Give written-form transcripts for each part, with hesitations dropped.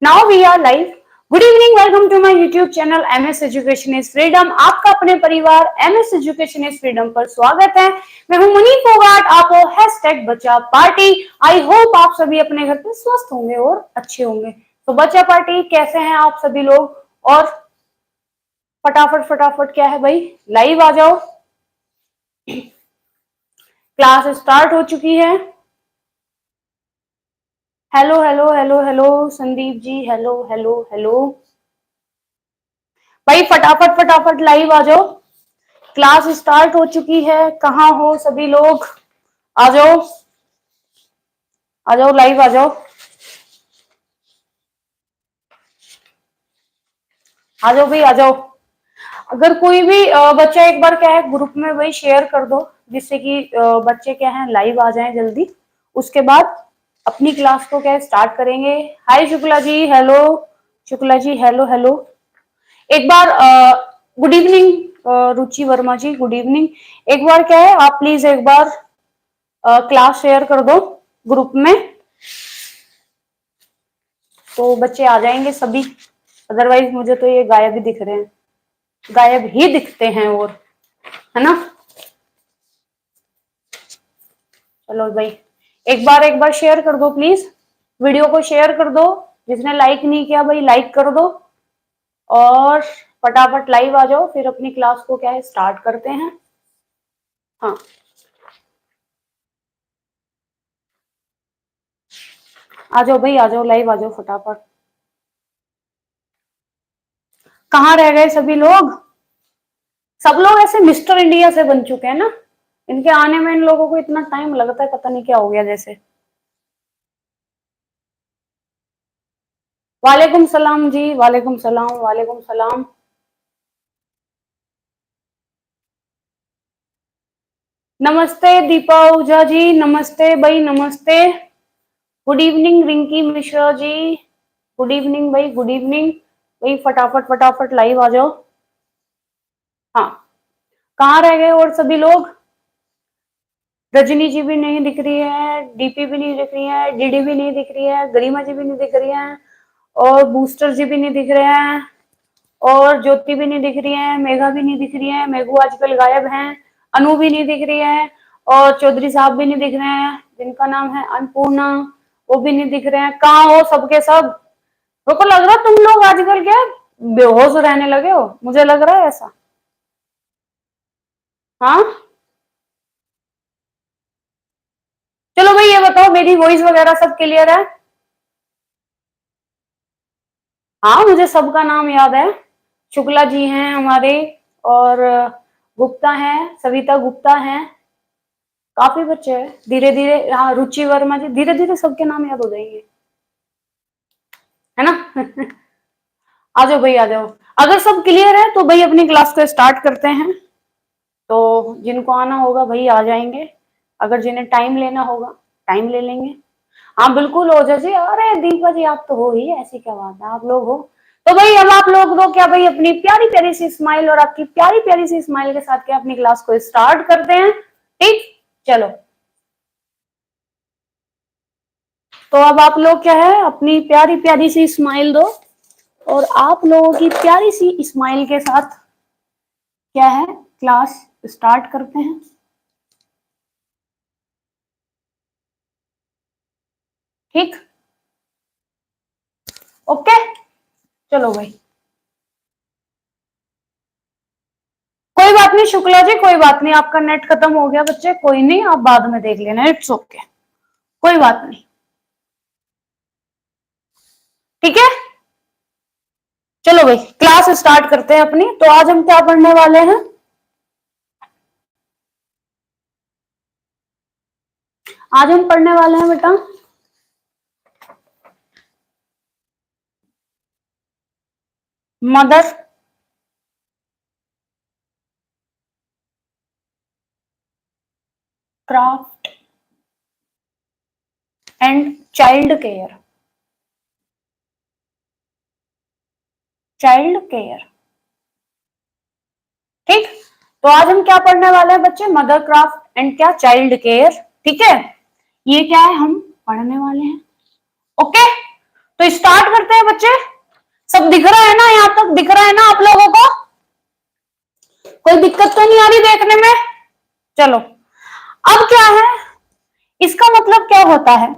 Now we are live. Good evening, welcome to my YouTube channel MS education is freedom. आपका अपने परिवार MS education is freedom पर स्वागत है। मैं हूं मुनीर फोगाट, आप हो हैशटैग बच्चा पार्टी। आई होप आप सभी अपने घर पे स्वस्थ होंगे और अच्छे होंगे। तो बच्चा पार्टी, कैसे हैं आप सभी लोग? और फटाफट फटाफट क्या है भाई, लाइव आ जाओ। क्लास स्टार्ट हो चुकी है। Hello hello hello hello Sandeep ji, hello hello hello भाई, फटाफट फटाफट लाइव आ जाओ। क्लास स्टार्ट हो चुकी है। कहाँ हो सभी लोग? आ जाओ आ जाओ, लाइव आ जाओ, आ जाओ भाई, आ जाओ। अगर कोई भी बच्चा एक बार क्या है ग्रुप में भाई शेयर कर दो, जिससे कि बच्चे क्या है लाइव आ जाएं जल्दी। उसके बाद अपनी क्लास को क्या है स्टार्ट करेंगे। हाय Shukla ji, hello. Shukla ji, hello hello. एक बार गुड इवनिंग रुचि वर्मा जी, गुड इवनिंग। एक बार क्या है, आप प्लीज एक बार क्लास शेयर कर दो ग्रुप में, तो बच्चे आ जाएंगे सभी। अदरवाइज मुझे तो ये गायब ही दिख रहे हैं, गायब ही दिखते हैं और, है ना। चलो भाई, एक बार शेयर कर दो प्लीज। वीडियो को शेयर कर दो। जिसने लाइक नहीं किया भाई लाइक कर दो। और फटाफट लाइव आ जाओ, फिर अपनी क्लास को क्या है स्टार्ट करते हैं। हाँ, आ जाओ भाई, आ जाओ, लाइव आ जाओ फटाफट। कहाँ रह गए सभी लोग? सब लोग ऐसे मिस्टर इंडिया से बन चुके हैं ना, इनके आने में इन लोगों को इतना टाइम लगता है, पता नहीं क्या हो गया जैसे। वालेकुम सलाम जी, वालेकुम सलाम, वालेकुम सलाम। नमस्ते दीपा ओझा जी, नमस्ते भाई, नमस्ते। Good evening Rinki Mishra ji, good evening भाई, गुड इवनिंग भाई। फटाफट फटाफट लाइव आ जाओ। हाँ, कहाँ रह गए और सभी लोग? रजनी जी भी नहीं दिख रही है, डीपी भी नहीं दिख रही है, डीडी भी नहीं दिख रही है, गरिमा जी भी नहीं दिख रही है, और बूस्टर जी भी नहीं दिख रहे हैं, और ज्योति भी नहीं दिख रही है, मेघा भी नहीं दिख रही है, मेघू आजकल गायब हैं, अनु भी नहीं दिख रही है, और चौधरी साहब भी नहीं दिख रहे हैं, जिनका नाम है अन्नपूर्णा, वो भी नहीं दिख रहे हैं। कहाँ हो सबके सब? मेरे को लग रहा है तुम लोग आजकल क्या बेहोश रहने लगे हो, मुझे लग रहा है ऐसा। हाँ, चलो भाई ये बताओ, मेरी वॉइस वगैरह सब क्लियर है? हाँ, मुझे सबका नाम याद है। शुक्ला जी हैं हमारे, और गुप्ता हैं, सविता गुप्ता हैं, काफी बच्चे हैं। धीरे धीरे, हाँ रुचि वर्मा जी, धीरे धीरे सबके नाम याद हो जाएंगे, है ना। आ जाओ भाई, आ जाओ। अगर सब क्लियर है तो भाई अपनी क्लास को स्टार्ट करते हैं। तो जिनको आना होगा भाई आ जाएंगे, अगर जिन्हें टाइम लेना होगा टाइम ले लेंगे। हाँ बिल्कुल हो जैसे, अरे दीपा जी आप तो हो ही, ऐसी क्या बात है, आप लोग हो। तो भाई अब आप लोग तो क्या भाई अपनी प्यारी प्यारी सी स्माइल और आपकी प्यारी प्यारी सी स्माइल के साथ क्या अपनी क्लास को स्टार्ट करते हैं, ठीक? चलो, तो अब आप लोग क्या है अपनी प्यारी प्यारी सी स्माइल दो, और आप लोगों की प्यारी सी स्माइल के साथ क्या है क्लास स्टार्ट करते हैं। ठीक, ओके, चलो भाई। कोई बात नहीं शुक्ला जी, कोई बात नहीं, आपका नेट खत्म हो गया बच्चे, कोई नहीं, आप बाद में देख लेना, इट्स ओके, कोई बात नहीं। ठीक है, चलो भाई क्लास स्टार्ट करते हैं अपनी। तो आज हम क्या पढ़ने वाले हैं? आज हम पढ़ने वाले हैं बेटा mother craft and child care. Child care, ठीक। तो आज हम क्या पढ़ने वाले हैं बच्चे? मदर क्राफ्ट एंड क्या, चाइल्ड केयर। ठीक है, ये क्या है हम पढ़ने वाले हैं, ओके। तो स्टार्ट करते हैं बच्चे। सब दिख रहा है ना, यहां तक दिख रहा है ना आप लोगों को? कोई दिक्कत तो नहीं आ रही देखने में? चलो, अब क्या है, इसका मतलब क्या होता है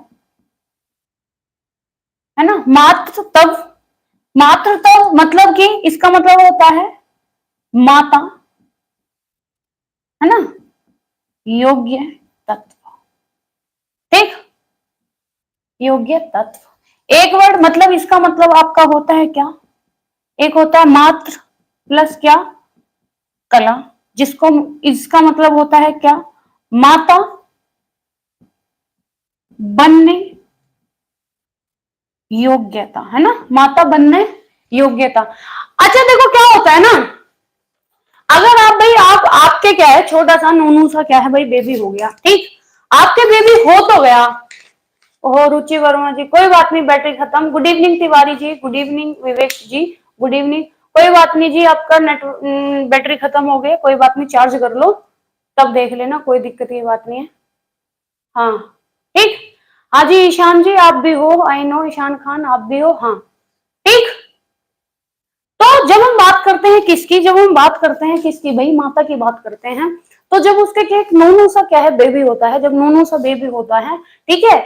ना, मात्र तब, मात्र तब मतलब कि इसका मतलब होता है माता, है ना, योग्य तत्व। ठीक, योग्य तत्व एक वर्ड, मतलब इसका मतलब आपका होता है क्या, एक होता है मात्र प्लस क्या, कला, जिसको इसका मतलब होता है क्या, माता बनने योग्यता, है ना, माता बनने योग्यता। अच्छा देखो क्या होता है ना, अगर आप भाई आप आपके क्या है, छोटा सा नूनू सा क्या है भाई, बेबी हो गया, ठीक, आपके बेबी हो तो गया। ओहो रुचि वर्मा जी, कोई बात नहीं, बैटरी खत्म। Good evening Tiwari ji, good evening विवेक जी, गुड इवनिंग। कोई बात नहीं जी, आपका नेट बैटरी खत्म हो गई, कोई बात नहीं, चार्ज कर लो तब देख लेना, कोई दिक्कत की बात नहीं है। हाँ ठीक, हाँ जी ईशान जी आप भी हो, आई नो ईशान खान आप भी हो, हाँ ठीक। तो जब हम बात करते हैं किसकी, जब हम बात करते हैं किसकी भाई, माता की बात करते हैं, तो जब उसके क्या एक नूनू सा क्या है बेबी होता है, जब नूनू सा बेबी होता है, ठीक है,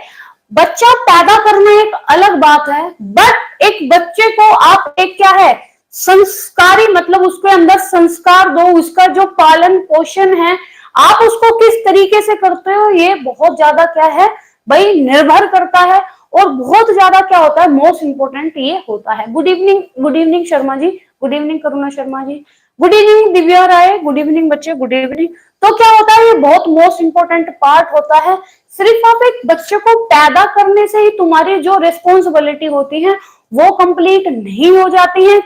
बच्चा पैदा करना एक अलग बात है, बट एक बच्चे को आप एक क्या है, संस्कारी, मतलब उसके अंदर संस्कार दो, उसका जो पालन पोषण है आप उसको किस तरीके से करते हो, ये बहुत ज्यादा क्या है भाई निर्भर करता है, और बहुत ज्यादा क्या होता है, मोस्ट इंपोर्टेंट ये होता है। Good evening Sharma ji, good evening करुणा शर्मा जी, गुड इवनिंग दिव्या राय, गुड इवनिंग बच्चे, गुड इवनिंग। तो क्या होता है, ये बहुत मोस्ट इंपोर्टेंट पार्ट होता है। सिर्फ आप एक बच्चे को पैदा करने से ही तुम्हारी जो रिस्पॉन्सिबिलिटी होती है वो कंप्लीट नहीं हो जाती है।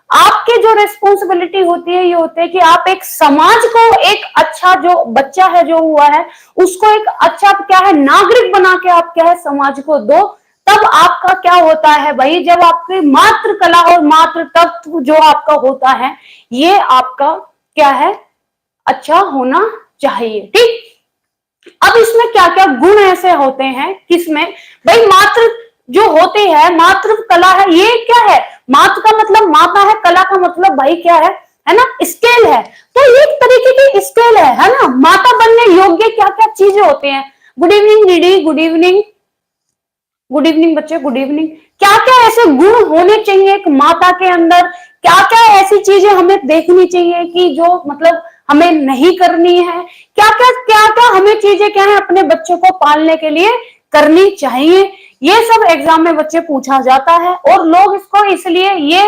आपकी जो रिस्पॉन्सिबिलिटी होती है ये होती है कि आप एक समाज को एक अच्छा, जो बच्चा है जो हुआ है उसको एक अच्छा क्या है नागरिक बना के आप क्या है समाज को दो। तब आपका क्या होता है भाई, जब आपकी मातृ कला और मातृ तत्व जो आपका होता है ये आपका क्या है अच्छा होना चाहिए। ठीक, अब इसमें क्या क्या गुण ऐसे होते हैं किसमें भाई, मातृ जो होती है, मातृ कला है, ये क्या है, मातृ का मतलब माता है, कला का मतलब भाई क्या है ना, स्केल है। तो एक तरीके की स्केल है ना, माता बनने योग्य क्या क्या चीजें होती हैं। गुड इवनिंग दीदी, गुड इवनिंग, गुड इवनिंग बच्चे, गुड इवनिंग। क्या क्या ऐसे गुण होने चाहिए एक माता के अंदर, क्या क्या ऐसी चीजें हमें देखनी चाहिए कि जो मतलब हमें नहीं करनी है, क्या क्या हमें चीजें क्या है अपने बच्चों को पालने के लिए करनी चाहिए, ये सब एग्जाम में बच्चे पूछा जाता है। और लोग इसको इसलिए ये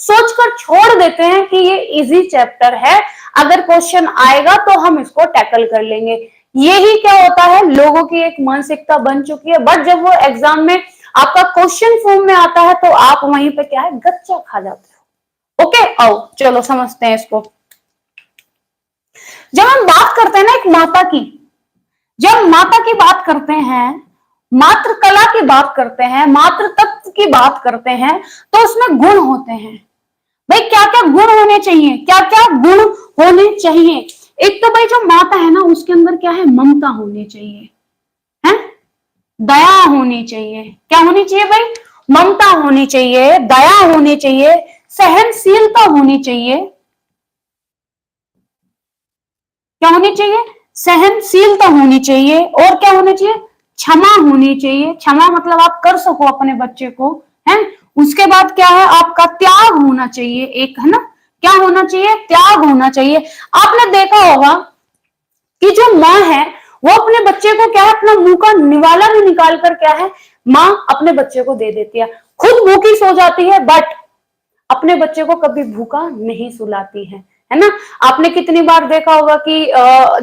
सोचकर छोड़ देते हैं कि ये इजी चैप्टर है, अगर क्वेश्चन आएगा तो हम इसको टैकल कर लेंगे। यही क्या होता है, लोगों की एक मानसिकता बन चुकी है। बट जब वो एग्जाम में आपका क्वेश्चन फॉर्म में आता है तो आप वहीं पे क्या है गच्चा खा जाते हो। ओके, आओ चलो समझते हैं इसको। जब हम बात करते हैं ना एक माता की, जब माता की बात करते हैं, मातृ कला की बात करते हैं, मातृ तत्व की बात करते हैं, तो उसमें गुण होते हैं भाई। क्या क्या गुण होने चाहिए, क्या क्या गुण होने चाहिए। एक तो भाई जो माता है ना उसके अंदर क्या है, ममता होनी चाहिए, है, दया होनी चाहिए। क्या होनी चाहिए भाई, ममता होनी चाहिए, दया होनी चाहिए, सहनशीलता होनी चाहिए। क्या होनी चाहिए, सहनशीलता होनी चाहिए, और क्या होनी चाहिए, क्षमा होनी चाहिए। क्षमा मतलब आप कर सको अपने बच्चे को, है। उसके बाद क्या है, आपका त्याग होना चाहिए एक, है ना, क्या होना चाहिए, त्याग होना चाहिए। आपने देखा होगा कि जो माँ है वो अपने बच्चे को क्या है अपना मुंह का निवाला भी निकाल कर क्या है माँ अपने बच्चे को दे देती है, खुद भूखी सो जाती है बट अपने बच्चे को कभी भूखा नहीं सुलाती है ना। आपने कितनी बार देखा होगा कि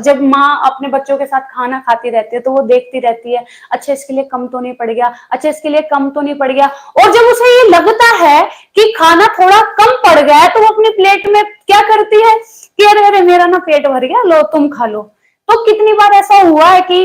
जब माँ अपने बच्चों के साथ खाना खाती रहती है तो वो देखती रहती है, अच्छा इसके लिए कम तो नहीं पड़ गया, अच्छा इसके लिए कम तो नहीं पड़ गया। और जब उसे ये लगता है कि खाना थोड़ा कम पड़ गया है तो वो अपनी प्लेट में क्या करती है कि अरे अरे मेरा ना पेट भर गया, लो तुम खा लो। तो कितनी बार ऐसा हुआ है कि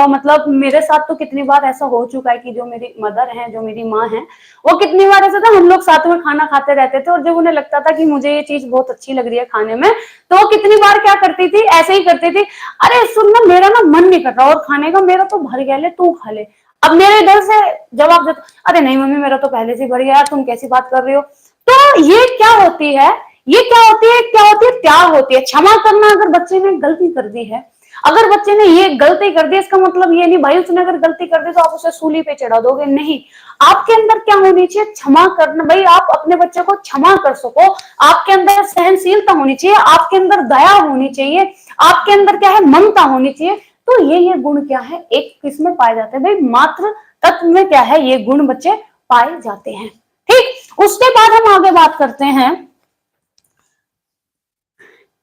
मतलब मेरे साथ तो कितनी बार ऐसा हो चुका है कि जो मेरी मदर है, जो मेरी माँ है, वो कितनी बार ऐसा था, हम लोग साथ में खाना खाते रहते थे और जब उन्हें लगता था कि मुझे ये चीज बहुत अच्छी लग रही है खाने में, तो वो कितनी बार क्या करती थी, ऐसे ही करती थी, अरे सुन ना मेरा ना मन नहीं कर रहा और खाने का, मेरा तो भर गया, ले तू खा ले। अब मेरे इधर से जवाब देते, अरे नहीं मम्मी मेरा तो पहले से भर गया, यार तुम कैसी बात कर रही हो। तो ये क्या होती है, ये क्या होती है, क्या होती है, त्याग होती है, क्षमा करना। अगर बच्चे ने गलती कर दी है, अगर बच्चे ने ये गलती कर दी, इसका मतलब ये नहीं भाई उसने अगर गलती कर दी तो आप उसे सूली पे चढ़ा दोगे, नहीं। आपके अंदर क्या होनी चाहिए, क्षमा करना। भाई आप अपने बच्चे को क्षमा कर सको, आपके अंदर सहनशीलता होनी चाहिए, आपके अंदर दया होनी चाहिए, आपके अंदर क्या है, ममता होनी चाहिए। तो ये गुण क्या है, एक किसमें पाए जाते हैं भाई, मातृ तत्व में क्या है, ये गुण बच्चे पाए जाते हैं। ठीक, उसके बाद हम आगे बात करते हैं,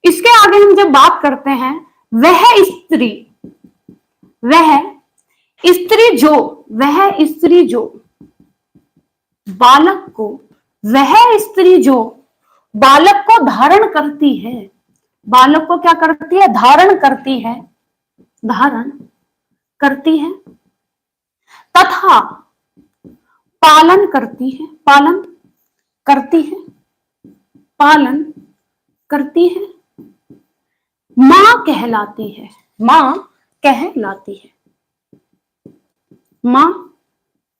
इसके आगे हम जब बात करते हैं, वह स्त्री, वह स्त्री जो, वह स्त्री जो बालक को, वह स्त्री जो बालक को धारण करती है, बालक को क्या करती है, धारण करती है, धारण करती है, तथा पालन करती है, पालन करती है, पालन करती है, मां कहलाती है, मां कहलाती है, मां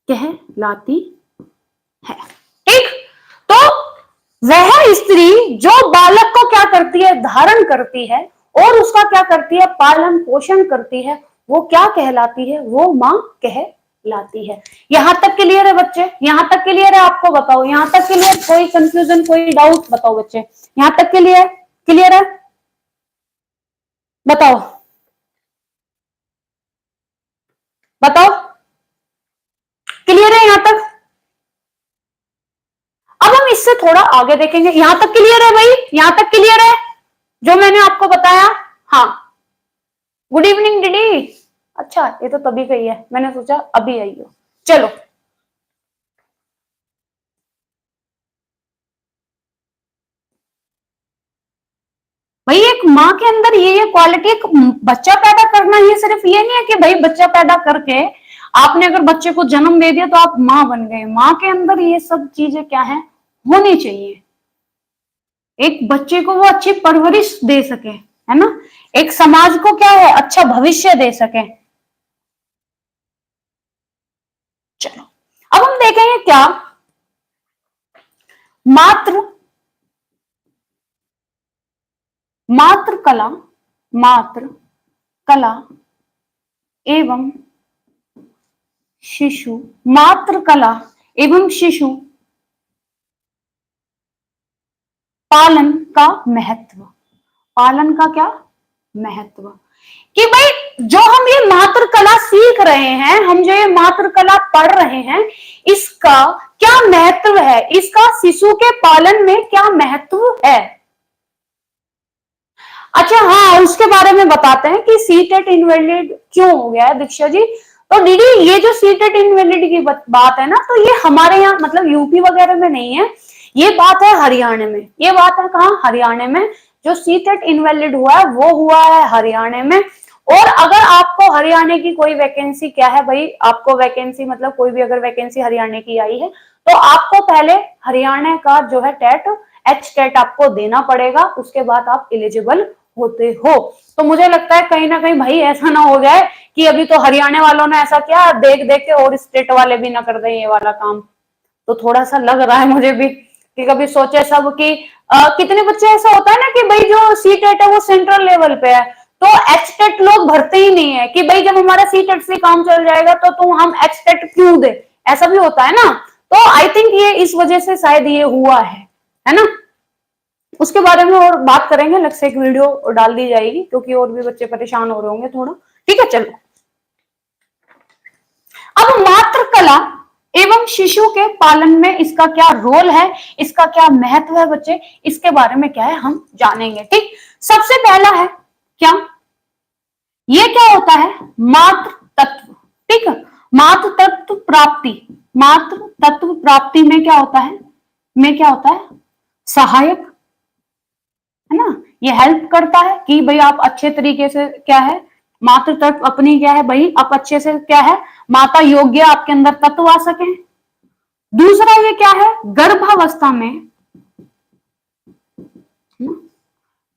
कहलाती है। ठीक, तो वह स्त्री जो बालक को क्या करती है, धारण करती है और उसका क्या करती है, पालन पोषण करती है, वो क्या कहलाती है, वो मां कहलाती है। यहां तक क्लियर है बच्चे, यहां तक क्लियर है, आपको बताओ यहां तक क्लियर, कोई कंफ्यूजन कोई डाउट बताओ बच्चे, यहां तक क्लियर, क्लियर है, बताओ बताओ, क्लियर है यहां तक। अब हम इससे थोड़ा आगे देखेंगे, यहां तक क्लियर है भाई, यहां तक क्लियर है जो मैंने आपको बताया। हाँ, गुड इवनिंग दीदी, अच्छा ये तो तभी गई है, मैंने सोचा अभी आई हो। चलो भाई, एक माँ के अंदर ये क्वालिटी, एक बच्चा पैदा करना, ये सिर्फ ये नहीं है कि भाई बच्चा पैदा करके आपने अगर बच्चे को जन्म दे दिया तो आप माँ बन गए। माँ के अंदर ये सब चीजें क्या है, होनी चाहिए, एक बच्चे को वो अच्छी परवरिश दे सके, है ना, एक समाज को क्या है, अच्छा भविष्य दे सके। चलो अब हम देखेंगे क्या, मात्र मात्र कला, मात्र कला एवं शिशु, मात्र कला एवं शिशु पालन का महत्व, पालन का क्या महत्व, कि भाई जो हम ये मात्र कला सीख रहे हैं, हम जो ये मात्र कला पढ़ रहे हैं, इसका क्या महत्व है, इसका शिशु के पालन में क्या महत्व है। अच्छा हाँ, उसके बारे में बताते हैं कि सीटेट इनवैलिड क्यों हो गया है दीक्षा जी। तो दीदी ये जो सीटेट इनवैलिड की बात है ना, तो ये हमारे यहाँ मतलब यूपी वगैरह में नहीं है, ये बात है हरियाणा में, ये बात है कहाँ, हरियाणा में। जो सीटेट इनवैलिड हुआ है वो हुआ है हरियाणा में। और अगर आपको हरियाणा की कोई वैकेंसी क्या है भाई, आपको वैकेंसी मतलब कोई भी अगर वैकेंसी हरियाणा की आई है तो आपको पहले हरियाणा का जो है टेट, एच टेट आपको देना पड़ेगा, उसके बाद आप एलिजिबल होते हो। तो मुझे लगता है कहीं ना कहीं भाई ऐसा ना हो जाए कि अभी तो हरियाणा वालों ने ऐसा किया, देख देख के और स्टेट वाले भी ना कर दें ये वाला काम। तो थोड़ा सा लग रहा है मुझे भी कि कभी सोचे सब कि कितने बच्चे ऐसा होता है ना कि भाई जो सी टेट है वो सेंट्रल लेवल पे है, तो एच टेट लोग भरते ही नहीं है कि भाई जब हमारा सी टेट से काम चल जाएगा तो तुम हम एच टेट क्यों दे, ऐसा भी होता है ना। तो आई थिंक ये इस वजह से शायद ये हुआ है ना। उसके बारे में और बात करेंगे, अलग से एक वीडियो डाल दी जाएगी क्योंकि और भी बच्चे परेशान हो रहे होंगे थोड़ा। ठीक है चलो, अब मात्र कला एवं शिशु के पालन में इसका क्या रोल है, इसका क्या महत्व है बच्चे, इसके बारे में क्या है हम जानेंगे। ठीक, सबसे पहला है क्या, ये क्या होता है, मात्र तत्व। ठीक है, मात्र तत्व प्राप्ति, मात्र तत्व प्राप्ति में क्या होता है, में क्या होता है, सहायक, है ना, ये हेल्प करता है कि भाई आप अच्छे तरीके से क्या है, मातृ तत्व अपनी क्या है भाई, आप अच्छे से क्या है, माता योग्य आपके अंदर तत्व आ सके। दूसरा ये क्या है, गर्भावस्था में,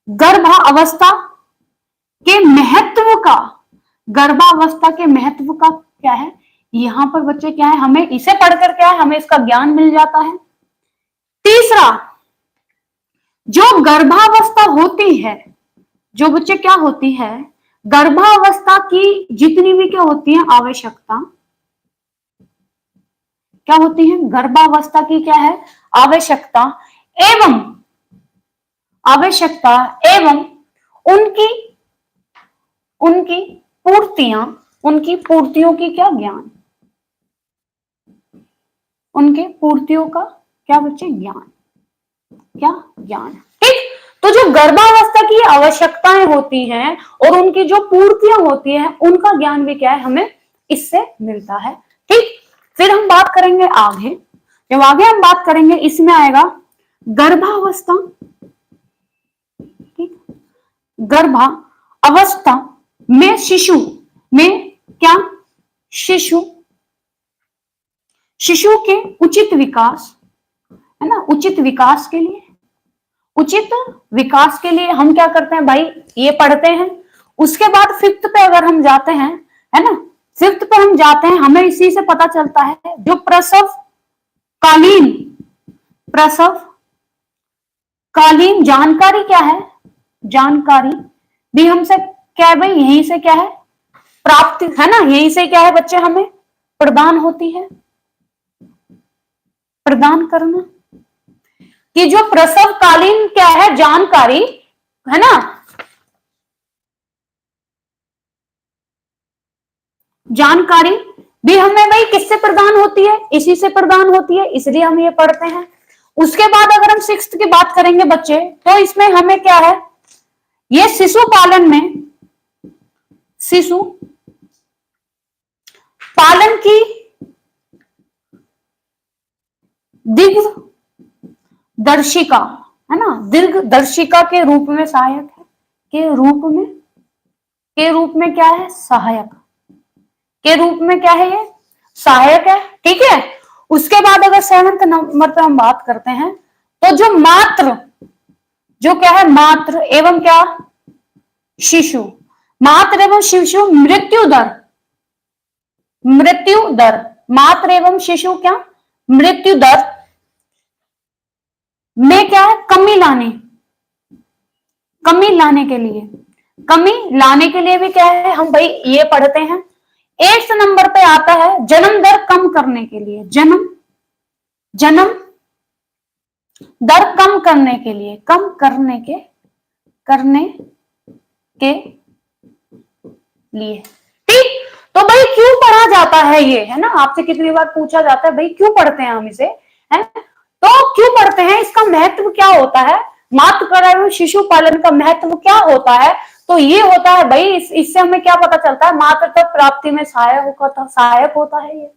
गर्भावस्था के महत्व का, गर्भावस्था के महत्व का क्या है, यहां पर बच्चे क्या है, हमें इसे पढ़कर क्या है, हमें इसका ज्ञान मिल जाता है। तीसरा, जो गर्भावस्था होती है, जो बच्चे क्या होती है, गर्भावस्था की जितनी भी क्या होती है आवश्यकता, क्या होती है, गर्भावस्था की क्या है आवश्यकता एवं आवश्यकता एवं उनकी उनकी पूर्तियां, उनकी पूर्तियों की क्या ज्ञान, उनके पूर्तियों का क्या बच्चे ज्ञान, क्या ज्ञान। ठीक, तो जो गर्भावस्था की आवश्यकताएं होती हैं और उनकी जो पूर्तियां होती हैं उनका ज्ञान भी क्या है हमें इससे मिलता है। ठीक, फिर हम बात करेंगे आगे, जब आगे हम बात करेंगे इसमें आएगा गर्भावस्था। ठीक, गर्भावस्था में शिशु में क्या, शिशु के उचित विकास, है ना, उचित विकास के लिए, उचित विकास के लिए हम क्या करते हैं भाई, ये पढ़ते हैं। उसके बाद फिफ्थ पे अगर हम जाते हैं, है ना, फिफ्थ पे हम जाते हैं, हमें इसी से पता चलता है जो प्रसव कालीन जानकारी क्या है, जानकारी भी हमसे क्या है भाई, यहीं से क्या है प्राप्ति, है ना, यहीं से क्या है बच्चे हमें प्रदान होती है, प्रदान करना, कि जो प्रसवकालीन क्या है जानकारी, है ना, जानकारी भी हमें भाई किससे प्रदान होती है, इसी से प्रदान होती है, इसलिए हम ये पढ़ते हैं। उसके बाद अगर हम सिक्स्थ की बात करेंगे बच्चे, तो इसमें हमें क्या है, ये शिशु पालन में, शिशु पालन की दिग्दर्शिका, है ना, दिग्दर्शिका के रूप में सहायक है, के रूप में क्या है सहायक, के रूप में क्या है ये सहायक है। ठीक है, उसके बाद अगर 7वें नंबर पे हम बात करते हैं, तो जो मात्र, जो क्या है मात्र एवं क्या शिशु, मात्र एवं शिशु मृत्यु दर, मात्र एवं शिशु क्या मृत्यु दर में क्या है कमी लाने के लिए भी क्या है हम भाई ये पढ़ते हैं। 8 नंबर पे आता है जन्म दर कम करने के लिए, जन्म दर कम करने के लिए, करने के लिए। ठीक, तो भाई क्यों पढ़ा जाता है ये, है ना, आपसे कितनी बार पूछा जाता है भाई क्यों पढ़ते हैं हम इसे, है, तो क्यों पढ़ते हैं, इसका महत्व क्या होता है, मातृ एवं शिशु पालन का महत्व क्या होता है, तो ये होता है भाई इससे हमें क्या पता चलता है, मातृत्व प्राप्ति में सहायक होता है ये।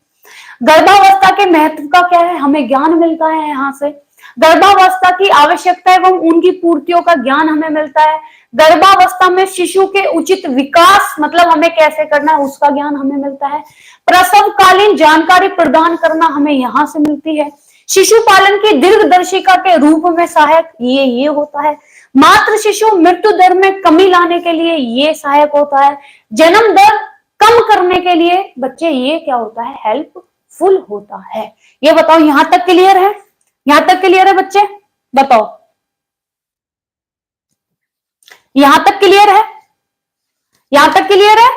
गर्भावस्था के महत्व का क्या है हमें ज्ञान मिलता है यहाँ से, गर्भावस्था की आवश्यकता एवं उनकी पूर्तियों का ज्ञान हमें मिलता है, गर्भावस्था में शिशु के उचित विकास मतलब हमें कैसे करना है उसका ज्ञान हमें मिलता है, प्रसवकालीन जानकारी प्रदान करना हमें यहाँ से मिलती है, शिशु पालन की दीर्घदर्शिका के रूप में सहायक ये होता है, मातृ शिशु मृत्यु दर में कमी लाने के लिए ये सहायक होता है, जन्म दर कम करने के लिए बच्चे ये क्या होता है हेल्पफुल होता है। ये बताओ यहां तक क्लियर है, यहां तक क्लियर है बच्चे, बताओ यहां तक क्लियर है, यहां तक क्लियर है।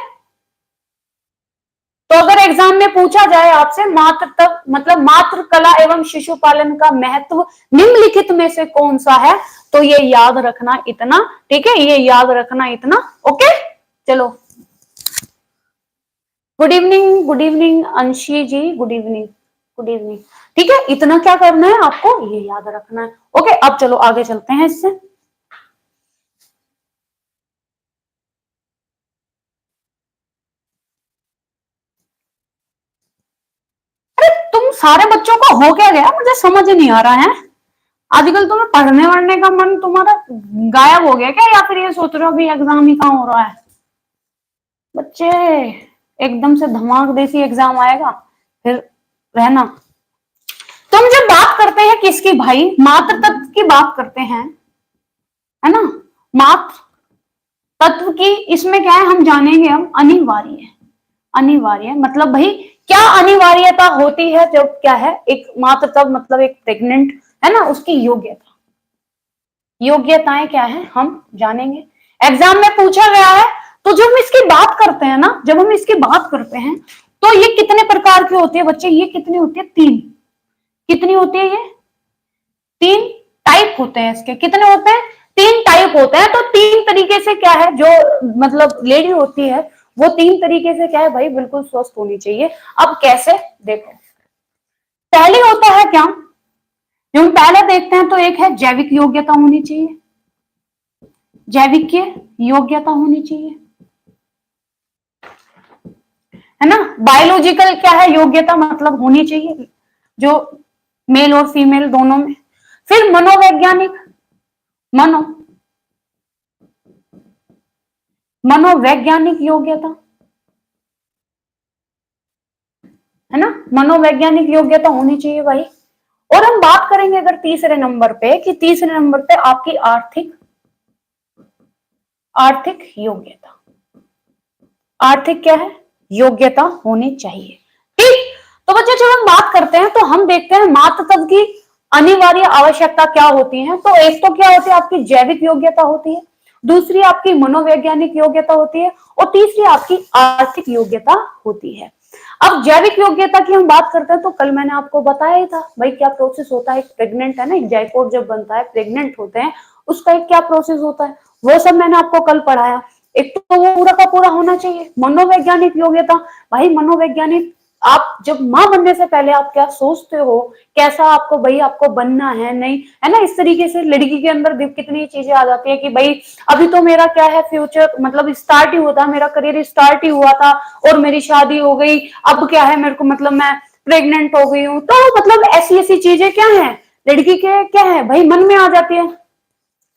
तो अगर एग्जाम में पूछा जाए आपसे मातृ कला एवं शिशु पालन का महत्व निम्नलिखित में से कौन सा है, तो ये याद रखना इतना, ठीक है, ये याद रखना इतना। ओके, चलो गुड इवनिंग अंशी जी, गुड इवनिंग। ठीक है, इतना क्या करना है आपको ये याद रखना है। ओके, अब चलो आगे चलते हैं इससे। अरे तुम सारे बच्चों को हो क्या गया, मुझे समझ नहीं आ रहा है, आजकल तुम्हें पढ़ने वढ़ने का मन तुम्हारा गायब हो गया क्या, या फिर ये सोच रहे हो भी एग्जाम ही कहाँ हो रहा है। बच्चे एकदम से धमाक देसी एग्जाम आएगा फिर रहना। तो हम जब बात करते हैं किसकी भाई, मातृ तत्व की बात करते हैं, है ना, मातृ तत्व की, इसमें क्या है हम जानेंगे, हम अनिवार्य मतलब भाई क्या अनिवार्यता होती है जब क्या है एक मात्र तब मतलब एक प्रेग्नेंट है ना, उसकी योग्यता, योग्यताएं क्या है हम जानेंगे, एग्जाम में पूछा गया है। तो जब हम इसकी बात करते हैं ना, जब हम इसकी बात करते हैं तो ये कितने प्रकार की होती है बच्चे, ये कितनी होती है, तीन, कितनी होती है, ये तीन टाइप होते हैं इसके, कितने होते हैं, तीन टाइप होते हैं। तो तीन तरीके से क्या है जो मतलब लेडी होती है वो तीन तरीके से क्या है भाई बिल्कुल स्वस्थ होनी चाहिए। अब कैसे, देखो पहले होता है क्या, जो हम पहले देखते हैं तो एक है जैविक योग्यता होनी चाहिए, जैविक की योग्यता होनी चाहिए, है ना। बायोलॉजिकल क्या है योग्यता मतलब होनी चाहिए जो मेल और फीमेल दोनों में। फिर मनोवैज्ञानिक, मनो मनोवैज्ञानिक योग्यता, है ना, मनोवैज्ञानिक योग्यता होनी चाहिए भाई। और हम बात करेंगे अगर तीसरे नंबर पे, कि तीसरे नंबर पे आपकी आर्थिक, आर्थिक योग्यता, आर्थिक क्या है योग्यता होनी चाहिए। ठीक, तो बच्चे जब हम बात करते हैं तो हम देखते हैं मातृ तत्व की अनिवार्य आवश्यकता क्या होती है। तो एक तो क्या होती है आपकी जैविक योग्यता होती है, दूसरी आपकी मनोवैज्ञानिक योग्यता होती है, और तीसरी आपकी आर्थिक योग्यता होती है। अब जैविक योग्यता की हम बात करते हैं तो कल मैंने आपको बताया ही था भाई क्या प्रोसेस होता है, एक प्रेग्नेंट है ना, एक जायकोट जब बनता है, प्रेग्नेंट होते हैं, उसका एक क्या प्रोसेस होता है वो सब मैंने आपको कल पढ़ाया। एक तो वो पूरा का पूरा होना चाहिए। मनोवैज्ञानिक योग्यता, भाई मनोवैज्ञानिक आप जब मां बनने से पहले आप क्या सोचते हो, कैसा आपको भाई आपको बनना है नहीं, है ना, इस तरीके से लड़की के अंदर कितनी चीजें आ जाती है कि भाई अभी तो मेरा क्या है फ्यूचर मतलब स्टार्ट ही होता, मेरा करियर स्टार्ट ही हुआ था और मेरी शादी हो गई, अब क्या है मेरे को मतलब मैं प्रेग्नेंट हो गई हूँ। तो मतलब ऐसी ऐसी चीजें क्या है लड़की के क्या है भाई मन में आ जाती है।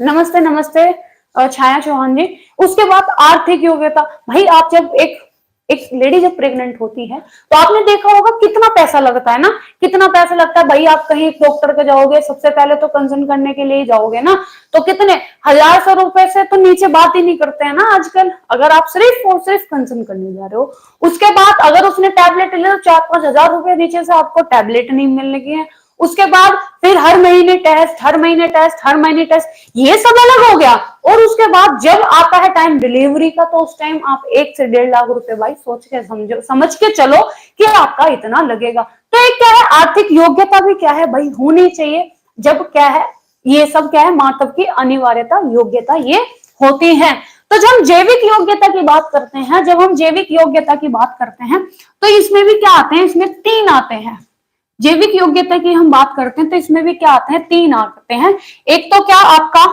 नमस्ते नमस्ते छाया चौहान जी। उसके बाद आर्थिक योग्यता, भाई आप जब एक एक लेडी जब प्रेग्नेंट होती है तो आपने देखा होगा कितना पैसा लगता है ना, कितना पैसा लगता है भाई। आप कहीं डॉक्टर के जाओगे सबसे पहले तो कंसल्ट करने के लिए जाओगे ना, तो कितने हजार सौ रुपए से तो नीचे बात ही नहीं करते हैं ना आजकल, अगर आप सिर्फ और सिर्फ कंसल्ट करने जा रहे हो। उसके बाद अगर उसने टैबलेट ले तो 4-5 हजार रुपए नीचे से आपको टैबलेट नहीं मिलने की है। उसके बाद फिर हर महीने टेस्ट, हर महीने टेस्ट, हर महीने टेस्ट, ये सब अलग हो गया। और उसके बाद जब आता है टाइम डिलीवरी का तो उस टाइम आप 1 से 1.5 लाख रुपए भाई सोच के समझ के चलो कि आपका इतना लगेगा। तो एक क्या है आर्थिक योग्यता भी क्या है भाई होनी चाहिए। जब क्या है ये सब क्या है मातृ की अनिवार्यता योग्यता ये होती है। तो जब हम जैविक योग्यता की बात करते हैं, जब हम जैविक योग्यता की बात करते हैं तो इसमें भी क्या आते हैं, इसमें तीन आते हैं। जैविक योग्यता की हम बात करते हैं तो इसमें भी क्या आते हैं, तीन आते हैं। एक तो क्या आपका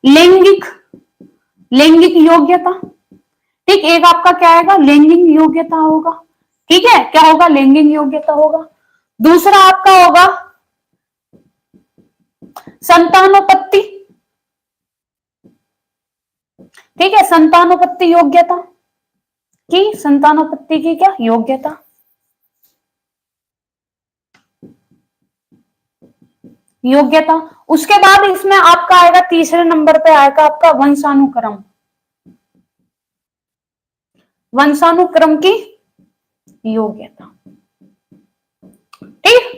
लैंगिक, लैंगिक योग्यता, ठीक, एक आपका क्या आएगा लैंगिक योग्यता होगा, ठीक है, क्या होगा लैंगिक योग्यता होगा। दूसरा आपका होगा संतानोत्पत्ति, ठीक है, संतानोत्पत्ति योग्यता की, संतानोत्पत्ति की क्या योग्यता। योग्यता, उसके बाद इसमें आपका आएगा तीसरे नंबर पे आएगा आपका वंशानुक्रम, वंशानुक्रम की योग्यता। ठीक,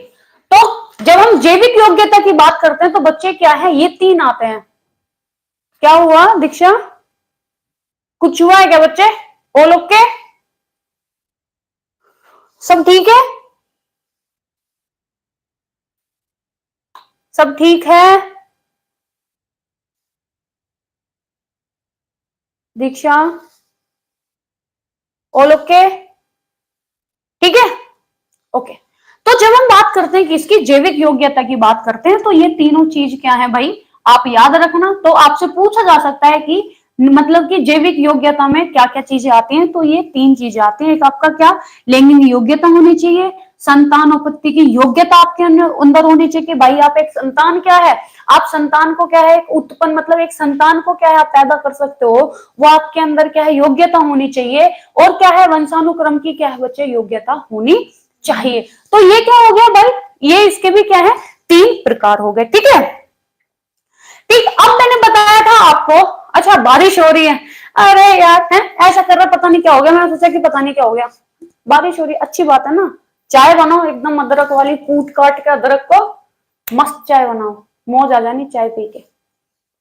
तो जब हम जैविक योग्यता की बात करते हैं तो बच्चे क्या है ये तीन आते हैं। क्या हुआ दीक्षा, कुछ हुआ है क्या बच्चे, ऑल ओके, सब ठीक है, सब ठीक है दीक्षा, ऑल ओके, ठीक है, ओके। तो जब हम बात करते हैं कि इसकी जैविक योग्यता की बात करते हैं तो ये तीनों चीज क्या है भाई आप याद रखना। तो आपसे पूछा जा सकता है कि मतलब कि जैविक योग्यता में क्या क्या चीजें आती हैं, तो ये तीन चीजें आती हैं। एक आपका क्या लैंगिक योग्यता होनी चाहिए, संतानोत्पत्ति की योग्यता आपके अंदर होनी चाहिए कि भाई आप एक संतान क्या है, आप संतान को क्या है एक उत्पन्न मतलब एक संतान को क्या है आप पैदा कर सकते हो, वो आपके अंदर क्या है योग्यता होनी चाहिए। और क्या है वंशानुक्रम की क्या है बच्चे योग्यता होनी चाहिए। तो ये क्या हो गया भाई, ये इसके भी क्या है तीन प्रकार हो गए, ठीक है। ठीक, अब मैंने बताया था आपको, अच्छा बारिश हो रही है, अरे यार है ऐसा कर रहा पता नहीं क्या हो गया, मैंने सोचा कि पता नहीं क्या हो गया, बारिश हो रही है, अच्छी बात है ना। चाय बनाओ एकदम अदरक वाली, कूट काट के अदरक को मस्त चाय बनाओ, मौज आ जानी चाय पी के।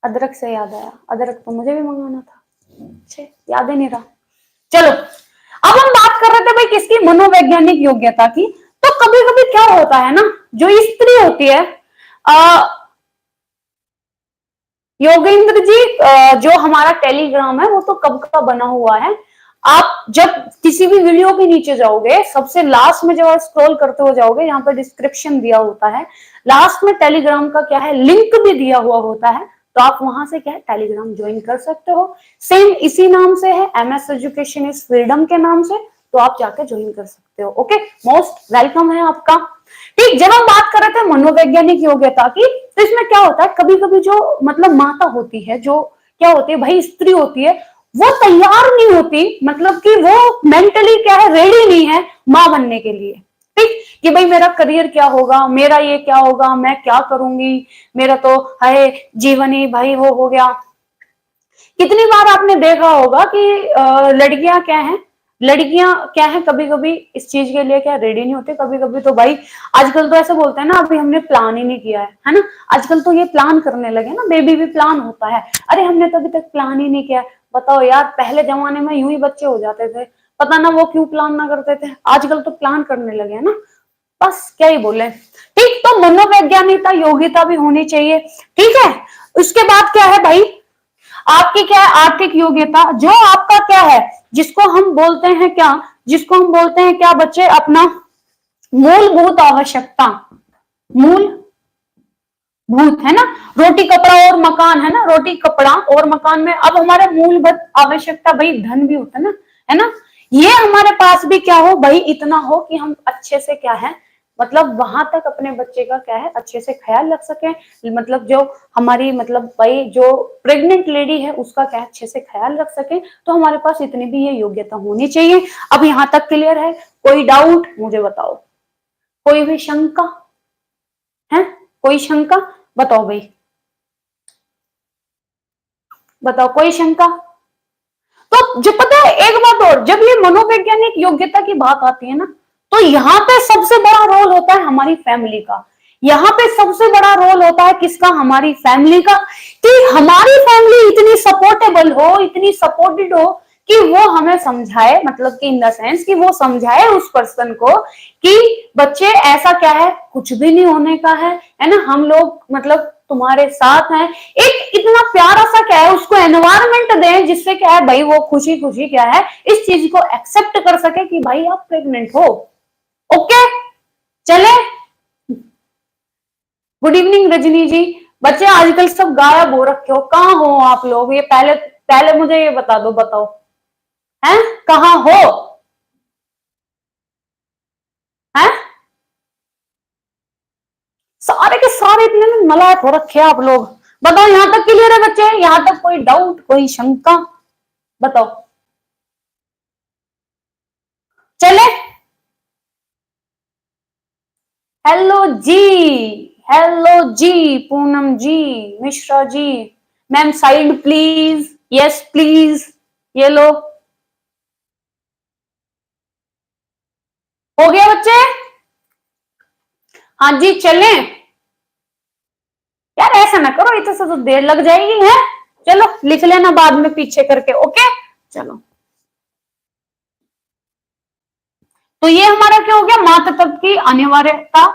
अदरक से याद आया, अदरक तो मुझे भी मंगाना था, अच्छे याद ही नहीं रहा। चलो अब हम बात कर रहे थे भाई किसकी, मनोवैज्ञानिक योग्यता की। तो कभी कभी क्या होता है ना, जो स्त्री होती है, योगेंद्र जी, जो हमारा टेलीग्राम है वो तो कब का बना हुआ है। आप जब किसी भी वीडियो के नीचे जाओगे, सबसे लास्ट में जब आप स्क्रॉल करते हो जाओगे, यहाँ पर डिस्क्रिप्शन दिया होता है, लास्ट में टेलीग्राम का क्या है लिंक भी दिया हुआ होता है, तो आप वहां से क्या है टेलीग्राम ज्वाइन कर सकते हो। सेम इसी नाम से है, MS एजुकेशन इज फ्रीडम के नाम से, तो आप जाकर ज्वाइन कर सकते हो। ओके, मोस्ट वेलकम है आपका। ठीक, जब हम बात कर रहे थे मनोवैज्ञानिक योग्यता की, तो इसमें क्या होता है, कभी कभी जो मतलब माता होती है, जो क्या होती है भाई स्त्री होती है, वो तैयार नहीं होती, मतलब कि वो मेंटली क्या है रेडी नहीं है मां बनने के लिए। ठीक, कि भाई मेरा करियर क्या होगा, मेरा ये क्या होगा, मैं क्या करूंगी, मेरा तो है जीवन ही भाई वो हो गया। कितनी बार आपने देखा होगा कि लड़कियां क्या है, लड़कियां क्या है कभी कभी इस चीज के लिए क्या रेडी नहीं होती। कभी कभी तो भाई आजकल तो ऐसे बोलते हैं ना, अभी हमने प्लान ही नहीं किया है ना। आजकल तो ये प्लान करने लगे ना, बेबी भी प्लान होता है। अरे हमने तो अभी तक प्लान ही नहीं किया। बताओ यार, पहले जमाने में यूं ही बच्चे हो जाते थे, पता ना वो क्यों प्लान ना करते थे, आजकल तो प्लान करने लगे है ना। बस क्या ही बोले। ठीक, तो मनोवैज्ञानिकता योग्यता भी होनी चाहिए। ठीक है, उसके बाद क्या है भाई, आपकी क्या है आर्थिक योग्यता, जो आपका क्या है, जिसको हम बोलते हैं क्या, जिसको हम बोलते हैं क्या बच्चे, अपना मूलभूत आवश्यकता, मूलभूत है ना, रोटी कपड़ा और मकान है ना, रोटी कपड़ा और मकान में अब हमारे मूलभूत आवश्यकता भाई धन भी होता है ना। ये हमारे पास भी क्या हो भाई, इतना हो कि हम अच्छे से क्या है, मतलब वहां तक अपने बच्चे का क्या है अच्छे से ख्याल रख सके। मतलब जो हमारी मतलब भाई जो प्रेग्नेंट लेडी है उसका क्या अच्छे से ख्याल रख सके, तो हमारे पास इतनी भी ये योग्यता होनी चाहिए। अब यहां तक क्लियर है? कोई डाउट मुझे बताओ, कोई भी शंका है, कोई शंका बताओ भाई, बताओ कोई शंका। तो जो पता है एक बात और, जब ये मनोवैज्ञानिक योग्यता की बात आती है ना, तो यहाँ पे सबसे बड़ा रोल होता है हमारी फैमिली का। यहाँ पे सबसे बड़ा रोल होता है किसका, हमारी फैमिली का। कि हमारी फैमिली इतनी सपोर्टेबल हो, इतनी सपोर्टेड हो कि वो हमें समझाए, मतलब कि इन द सेंस कि वो समझाए उस पर्सन को कि बच्चे ऐसा क्या है, कुछ भी नहीं होने का है ना, हम लोग मतलब तुम्हारे साथ हैं। एक इतना प्यारा सा क्या है उसको एनवायरमेंट दें, जिससे क्या है भाई वो खुशी खुशी क्या है इस चीज को एक्सेप्ट कर सके कि भाई आप प्रेग्नेंट हो। ओके, चले। गुड इवनिंग रजनी जी। बच्चे आजकल सब गायब हो रखे हो, कहाँ हो आप लोग, ये पहले पहले मुझे ये बता दो, बताओ हैं कहाँ हो, हैं सारे के सारे इतने मलाट हो रखे हैं आप लोग। बताओ यहां तक क्लियर है बच्चे, यहां तक कोई डाउट कोई शंका बताओ। चले, हेलो जी, हेलो जी, Poonam ji, Mishra ji, ma'am side please, yes please, ये लो, हो गया बच्चे, हाँ जी चलें। यार ऐसा ना करो, इतने से तो देर लग जाएगी है, चलो लिख लेना बाद में पीछे करके। ओके चलो, तो ये हमारा क्या हो गया, मातृ तत्व की अनिवार्यता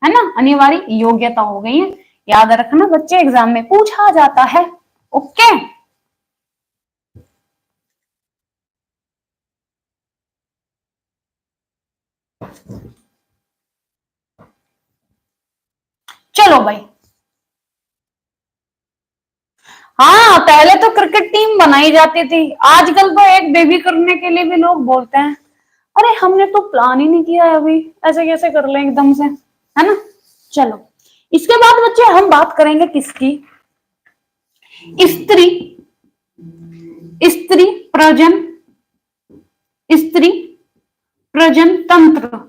है ना, अनिवार्य योग्यता हो गई है। याद रखना बच्चे, एग्जाम में पूछा जाता है। ओके, चलो भाई। हाँ, पहले तो क्रिकेट टीम बनाई जाती थी, आजकल तो एक बेबी करने के लिए भी लोग बोलते हैं अरे हमने तो प्लान ही नहीं किया है अभी, ऐसे कैसे कर लें एकदम से, है ना। चलो, इसके बाद बच्चे हम बात करेंगे किसकी, स्त्री, स्त्री प्रजन, स्त्री प्रजन तंत्र,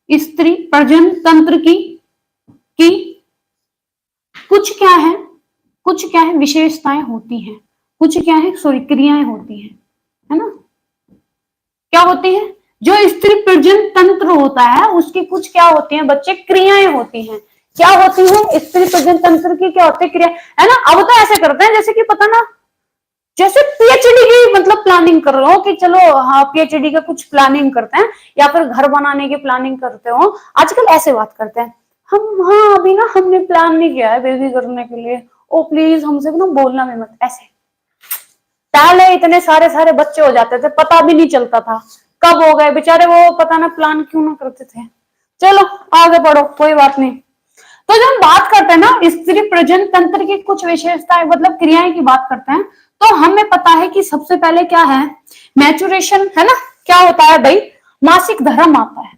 स्त्री प्रजन तंत्र की कुछ क्या है, कुछ क्या है विशेषताएं होती हैं, कुछ क्या है सॉरी क्रियाएं होती हैं, है ना। क्या होती है, जो स्त्री प्रजनन तंत्र होता है उसकी कुछ क्या होती हैं बच्चे, क्रियाएं होती हैं। क्या होती है स्त्री प्रजनन तंत्र की, क्या होती है क्रिया, है ना। अब तो ऐसे करते हैं जैसे कि पता ना, जैसे पीएचडी की मतलब प्लानिंग कर रहे हो कि चलो हाँ पीएचडी का कुछ प्लानिंग करते हैं, या फिर घर बनाने की प्लानिंग करते हो, आजकल ऐसे बात करते हैं हम। हाँ अभी ना हमने प्लान नहीं किया है बेबी करने के लिए, ओ प्लीज हमसे ना बोलना भी मत ऐसे। पहले इतने सारे सारे बच्चे हो जाते थे, पता भी नहीं चलता था कब हो गए बेचारे, वो पता ना प्लान क्यों ना करते थे। चलो आगे बढ़ो, कोई बात नहीं। तो जब हम बात करते हैं ना स्त्री प्रजनन तंत्र की कुछ विशेषताएं मतलब क्रियाएं की बात करते हैं, तो हमें पता है कि सबसे पहले क्या है, मैचुरेशन, है ना। क्या होता है भाई, मासिक धर्म आता है।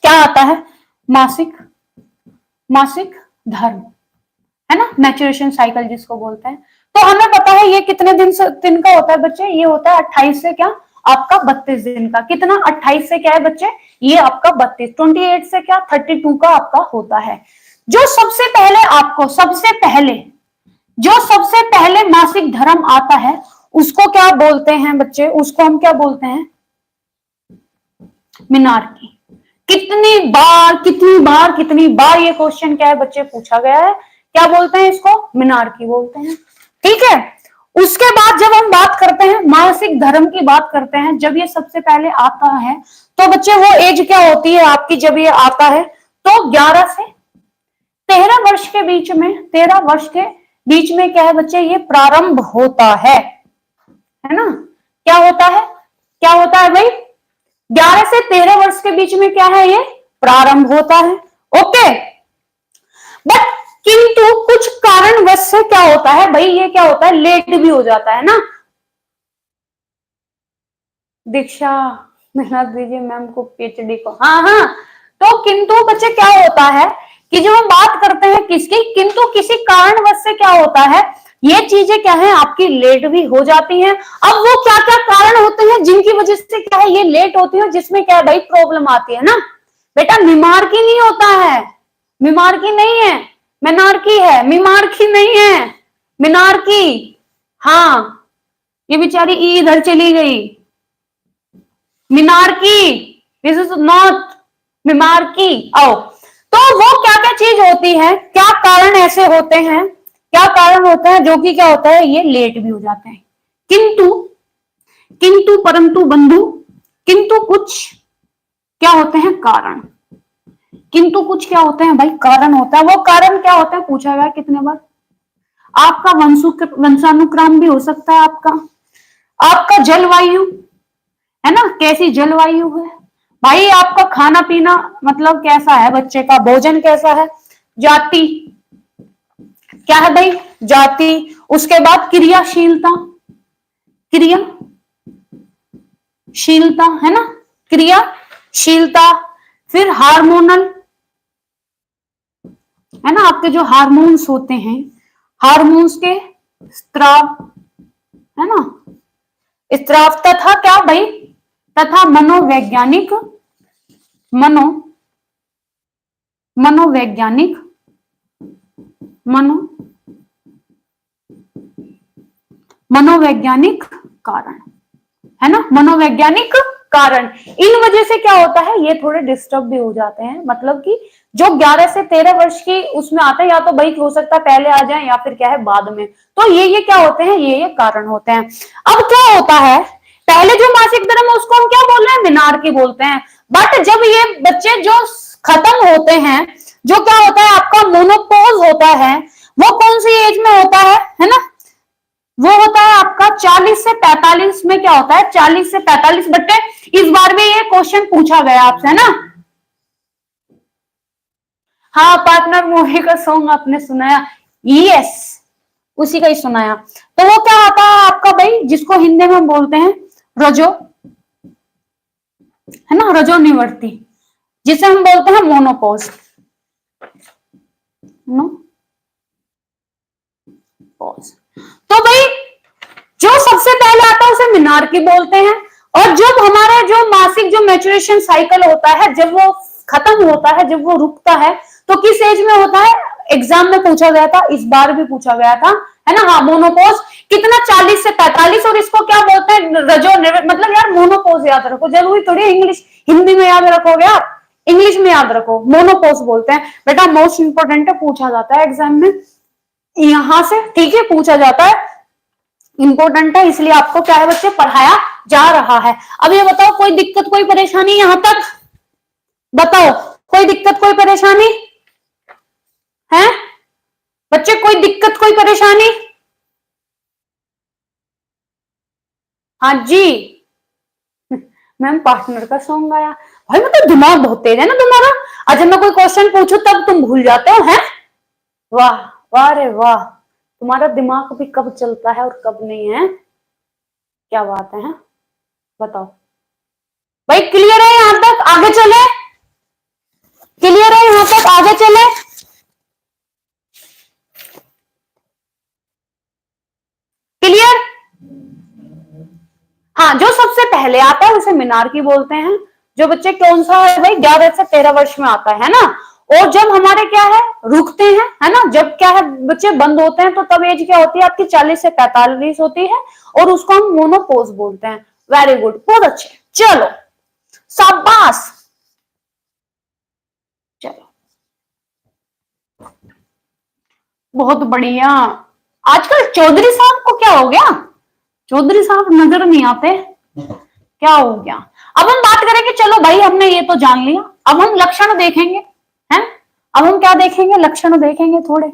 क्या आता है, मासिक मासिक धर्म, है ना, मैचुरेशन साइकिल जिसको बोलते हैं। तो हमें पता है ये कितने दिन का होता है बच्चे, ये होता है 28 से क्या आपका 32 दिन का। कितना, 28 से क्या है बच्चे, ये आपका 32, 28 से क्या 32 का आपका होता है। जो सबसे पहले आपको जो सबसे पहले मासिक धर्म आता है उसको क्या बोलते हैं बच्चे, उसको हम क्या बोलते हैं, मिनार्की। कितनी बार ये क्वेश्चन क्या है बच्चे पूछा गया है, क्या बोलते हैं इसको, मिनार्की बोलते हैं। ठीक है, उसके बाद जब हम बात करते हैं मासिक धर्म की बात करते हैं, जब ये सबसे पहले आता है तो बच्चे वो एज क्या होती है आपकी जब ये आता है, तो 11 से 13 वर्ष के बीच में, 13 वर्ष के बीच में क्या है बच्चे, ये प्रारंभ होता है ना। क्या होता है, क्या होता है भाई, 11 से 13 वर्ष के बीच में क्या है, ये प्रारंभ होता है। ओके, बट किंतु कुछ कारणवश से क्या होता है भाई, ये क्या होता है, लेट भी हो जाता है ना। दीक्षा मिला दीजिए मैम को पीएचडी को। हाँ हाँ, तो किंतु बच्चे क्या होता है कि जब हम बात करते हैं किसकी, किंतु किसी कारणवश से क्या होता है, ये चीजें क्या है आपकी लेट भी हो जाती हैं। अब वो क्या क्या कारण होते हैं जिनकी वजह से क्या है ये लेट होती है, जिसमें क्या है भाई प्रॉब्लम आती है ना। बेटा मीमार्की नहीं होता है, मीमार्की नहीं है, मिनार्की है, मीमार्की नहीं है, मिनार्की। हाँ ये बेचारी इधर चली गई, मिनार्की, दिस इज नॉट मिमार्की। आओ, तो वो क्या क्या चीज होती है, क्या कारण ऐसे होते हैं, क्या कारण होता है जो कि क्या होता है ये लेट भी हो जाते हैं। किंतु परंतु बंधु, किंतु कुछ क्या होते हैं कारण, किंतु कुछ क्या होते हैं भाई कारण होता है। वो कारण क्या होता है पूछा गया कितने बार, आपका वंशानुक्रम भी हो सकता है, आपका जलवायु, है ना, कैसी जलवायु है भाई, आपका खाना पीना मतलब कैसा है, बच्चे का भोजन कैसा है, जाति क्या है भाई, जाति। उसके बाद क्रियाशीलता है ना, क्रियाशीलता। फिर हार्मोनल, है ना, आपके जो हार्मोन्स होते हैं, हार्मोन्स के स्त्राव, है ना, स्त्राव। तथा क्या भाई, तथा मनोवैज्ञानिक मनोवैज्ञानिक कारण, है ना, मनोवैज्ञानिक कारण। इन वजह से क्या होता है ये थोड़े डिस्टर्ब भी हो जाते हैं, मतलब कि जो 11 से 13 वर्ष की उसमें आता है, या तो भाई हो सकता है पहले आ जाए या फिर क्या है बाद में। तो ये क्या होते हैं, ये कारण होते हैं। अब क्या होता है, पहले जो मासिक धर्म है उसको हम क्या बोल रहे हैं, मिनार्की बोलते हैं। बट जब ये बच्चे जो खत्म होते हैं, जो क्या होता है आपका मोनोपोज होता है, वो कौन सी एज में होता है ना, वो होता है आपका 40 से 45 में। क्या होता है 40 से 45 बट्टे, इस बार भी ये क्वेश्चन पूछा गया आपसे, है ना। हाँ पार्टनर मूवी का सॉन्ग आपने सुनाया, यस उसी का ही सुनाया। तो वो क्या आता है आपका भाई, जिसको हिंदी में बोलते हैं रजो, है ना, रजो निवर्ती, जिसे हम बोलते हैं मोनोपोज, तो भाई जो सबसे पहले आता है उसे मिनार्की बोलते हैं। और जब हमारा जो मासिक जो मैचुरेशन साइकिल होता है, जब वो खत्म होता है, जब वो रुकता है, तो किस एज में होता है, एग्जाम में पूछा गया था, इस बार भी पूछा गया था, है ना। हाँ मोनोपोज कितना 40 से 45, और इसको क्या बोलते हैं रजो, मतलब यार मोनोपोज याद रखो, जरूरी थोड़ी इंग्लिश हिंदी में याद रखोगे आप, इंग्लिश में याद रखो, मोनोपोज बोलते हैं बेटा। मोस्ट इंपोर्टेंट है, पूछा जाता है एग्जाम में यहां से, ठीक है, पूछा जाता है, इंपॉर्टेंट है, इसलिए आपको क्या है बच्चे पढ़ाया जा रहा है। अब ये बताओ कोई दिक्कत कोई परेशानी यहां तक, बताओ कोई दिक्कत कोई परेशानी है बच्चे, कोई दिक्कत कोई परेशानी? हाँ जी मैम पार्टनर का सॉन्ग आया, भाई मतलब दिमाग बहुत तेज है ना तुम्हारा, आज मैं कोई क्वेश्चन पूछू तब तुम भूल जाते हो हैं। वाह वाह रे वाह, तुम्हारा दिमाग भी कब चलता है और कब नहीं है, क्या बात है बताओ भाई। क्लियर है यहां तक, आगे चले, क्लियर है यहां तक, आगे चले। क्लियर? हाँ, जो सबसे पहले आता है उसे मीनार की बोलते हैं। जो बच्चे कौन सा है भाई, 11 से 13 वर्ष में आता है ना। और जब हमारे क्या है रुकते हैं, है ना, जब क्या है बच्चे बंद होते हैं, तो तब एज क्या होती है आपकी 40 से 45 होती है, और उसको हम मोनोपोज बोलते हैं। वेरी गुड, बहुत अच्छे, चलो शाबाश, चलो बहुत बढ़िया। आजकल चौधरी साहब को क्या हो गया, चौधरी साहब नजर नहीं आते, क्या हो गया? अब हम बात करेंगे, चलो भाई हमने ये तो जान लिया, अब हम लक्षण देखेंगे, हैं? अब हम क्या देखेंगे, लक्षण देखेंगे थोड़े।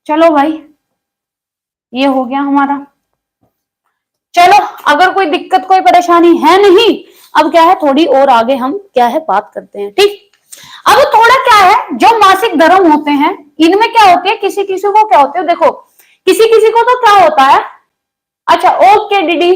चलो भाई ये हो गया हमारा, चलो अगर कोई दिक्कत कोई परेशानी है नहीं, अब क्या है थोड़ी और आगे हम क्या है बात करते हैं, ठीक। अब थोड़ा क्या है, जो मासिक धर्म होते हैं इनमें क्या होती है, किसी किसी को क्या होते है, देखो किसी किसी को तो क्या होता है, अच्छा ओके दीदी,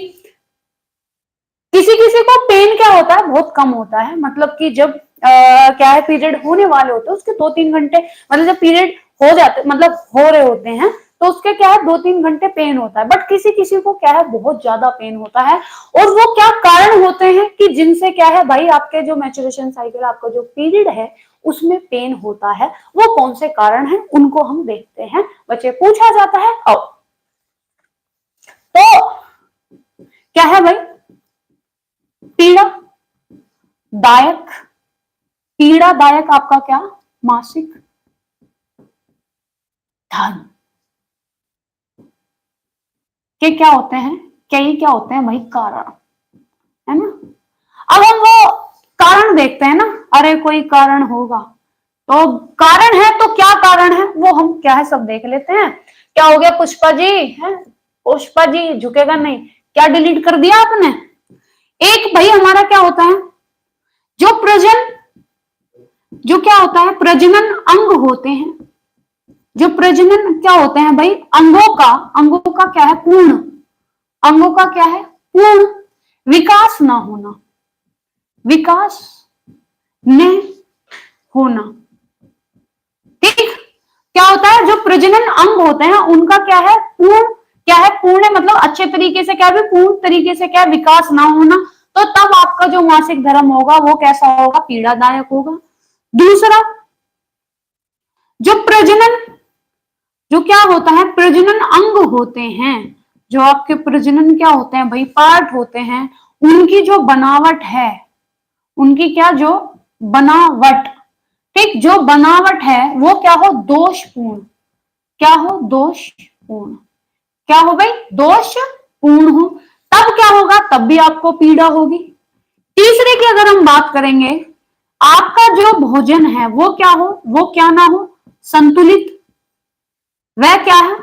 किसी किसी को पेन क्या होता है बहुत कम होता है, मतलब कि जब क्या है पीरियड होने वाले होते हैं उसके 2-3 घंटे, मतलब जब पीरियड हो जाते मतलब हो रहे होते हैं तो उसके क्या है 2-3 घंटे पेन होता है, बट किसी किसी को क्या है बहुत ज्यादा पेन होता है। और वो क्या कारण होते हैं कि जिनसे क्या है भाई आपके जो मैच्योरेशन साइकिल, आपका जो पीरियड है उसमें पेन होता है, वो कौन से कारण है उनको हम देखते हैं बच्चे, पूछा जाता है। आओ तो क्या है भाई, पीड़ा दायक, पीड़ादायक आपका क्या मासिक धर्म के क्या होते हैं, कई क्या होते हैं भाई कारण, है ना। अब हम वो कारण देखते हैं ना, अरे कोई कारण होगा, तो कारण है तो क्या कारण है वो हम क्या है सब देख लेते हैं। क्या हो गया पुष्पा जी, है पुष्पा जी झुकेगा नहीं, क्या डिलीट कर दिया आपने? एक भाई हमारा क्या होता है, जो प्रजन, जो क्या होता है प्रजनन अंग होते हैं, जो प्रजनन क्या होते हैं भाई अंगों का क्या है पूर्ण, अंगों का क्या है पूर्ण विकास ना होना, विकास न होना, ठीक। क्या होता है जो प्रजनन अंग होते हैं उनका क्या है पूर्ण, क्या है पूर्ण मतलब अच्छे तरीके से क्या है पूर्ण तरीके से क्या विकास ना होना, तो तब आपका जो मासिक धर्म होगा वो कैसा होगा, पीड़ादायक होगा। दूसरा, जो प्रजनन, जो क्या होता है प्रजनन अंग होते हैं, जो आपके प्रजनन क्या होते हैं भाई पार्ट होते हैं, उनकी जो बनावट है, उनकी क्या जो बनावट, ठीक, जो बनावट है वो क्या हो दोषपूर्ण, क्या हो दोषपूर्ण, क्या हो भाई दोषपूर्ण हो, तब क्या होगा तब भी आपको पीड़ा होगी। तीसरे की अगर हम बात करेंगे, आपका जो भोजन है वो क्या हो, वो क्या ना हो संतुलित, वह क्या है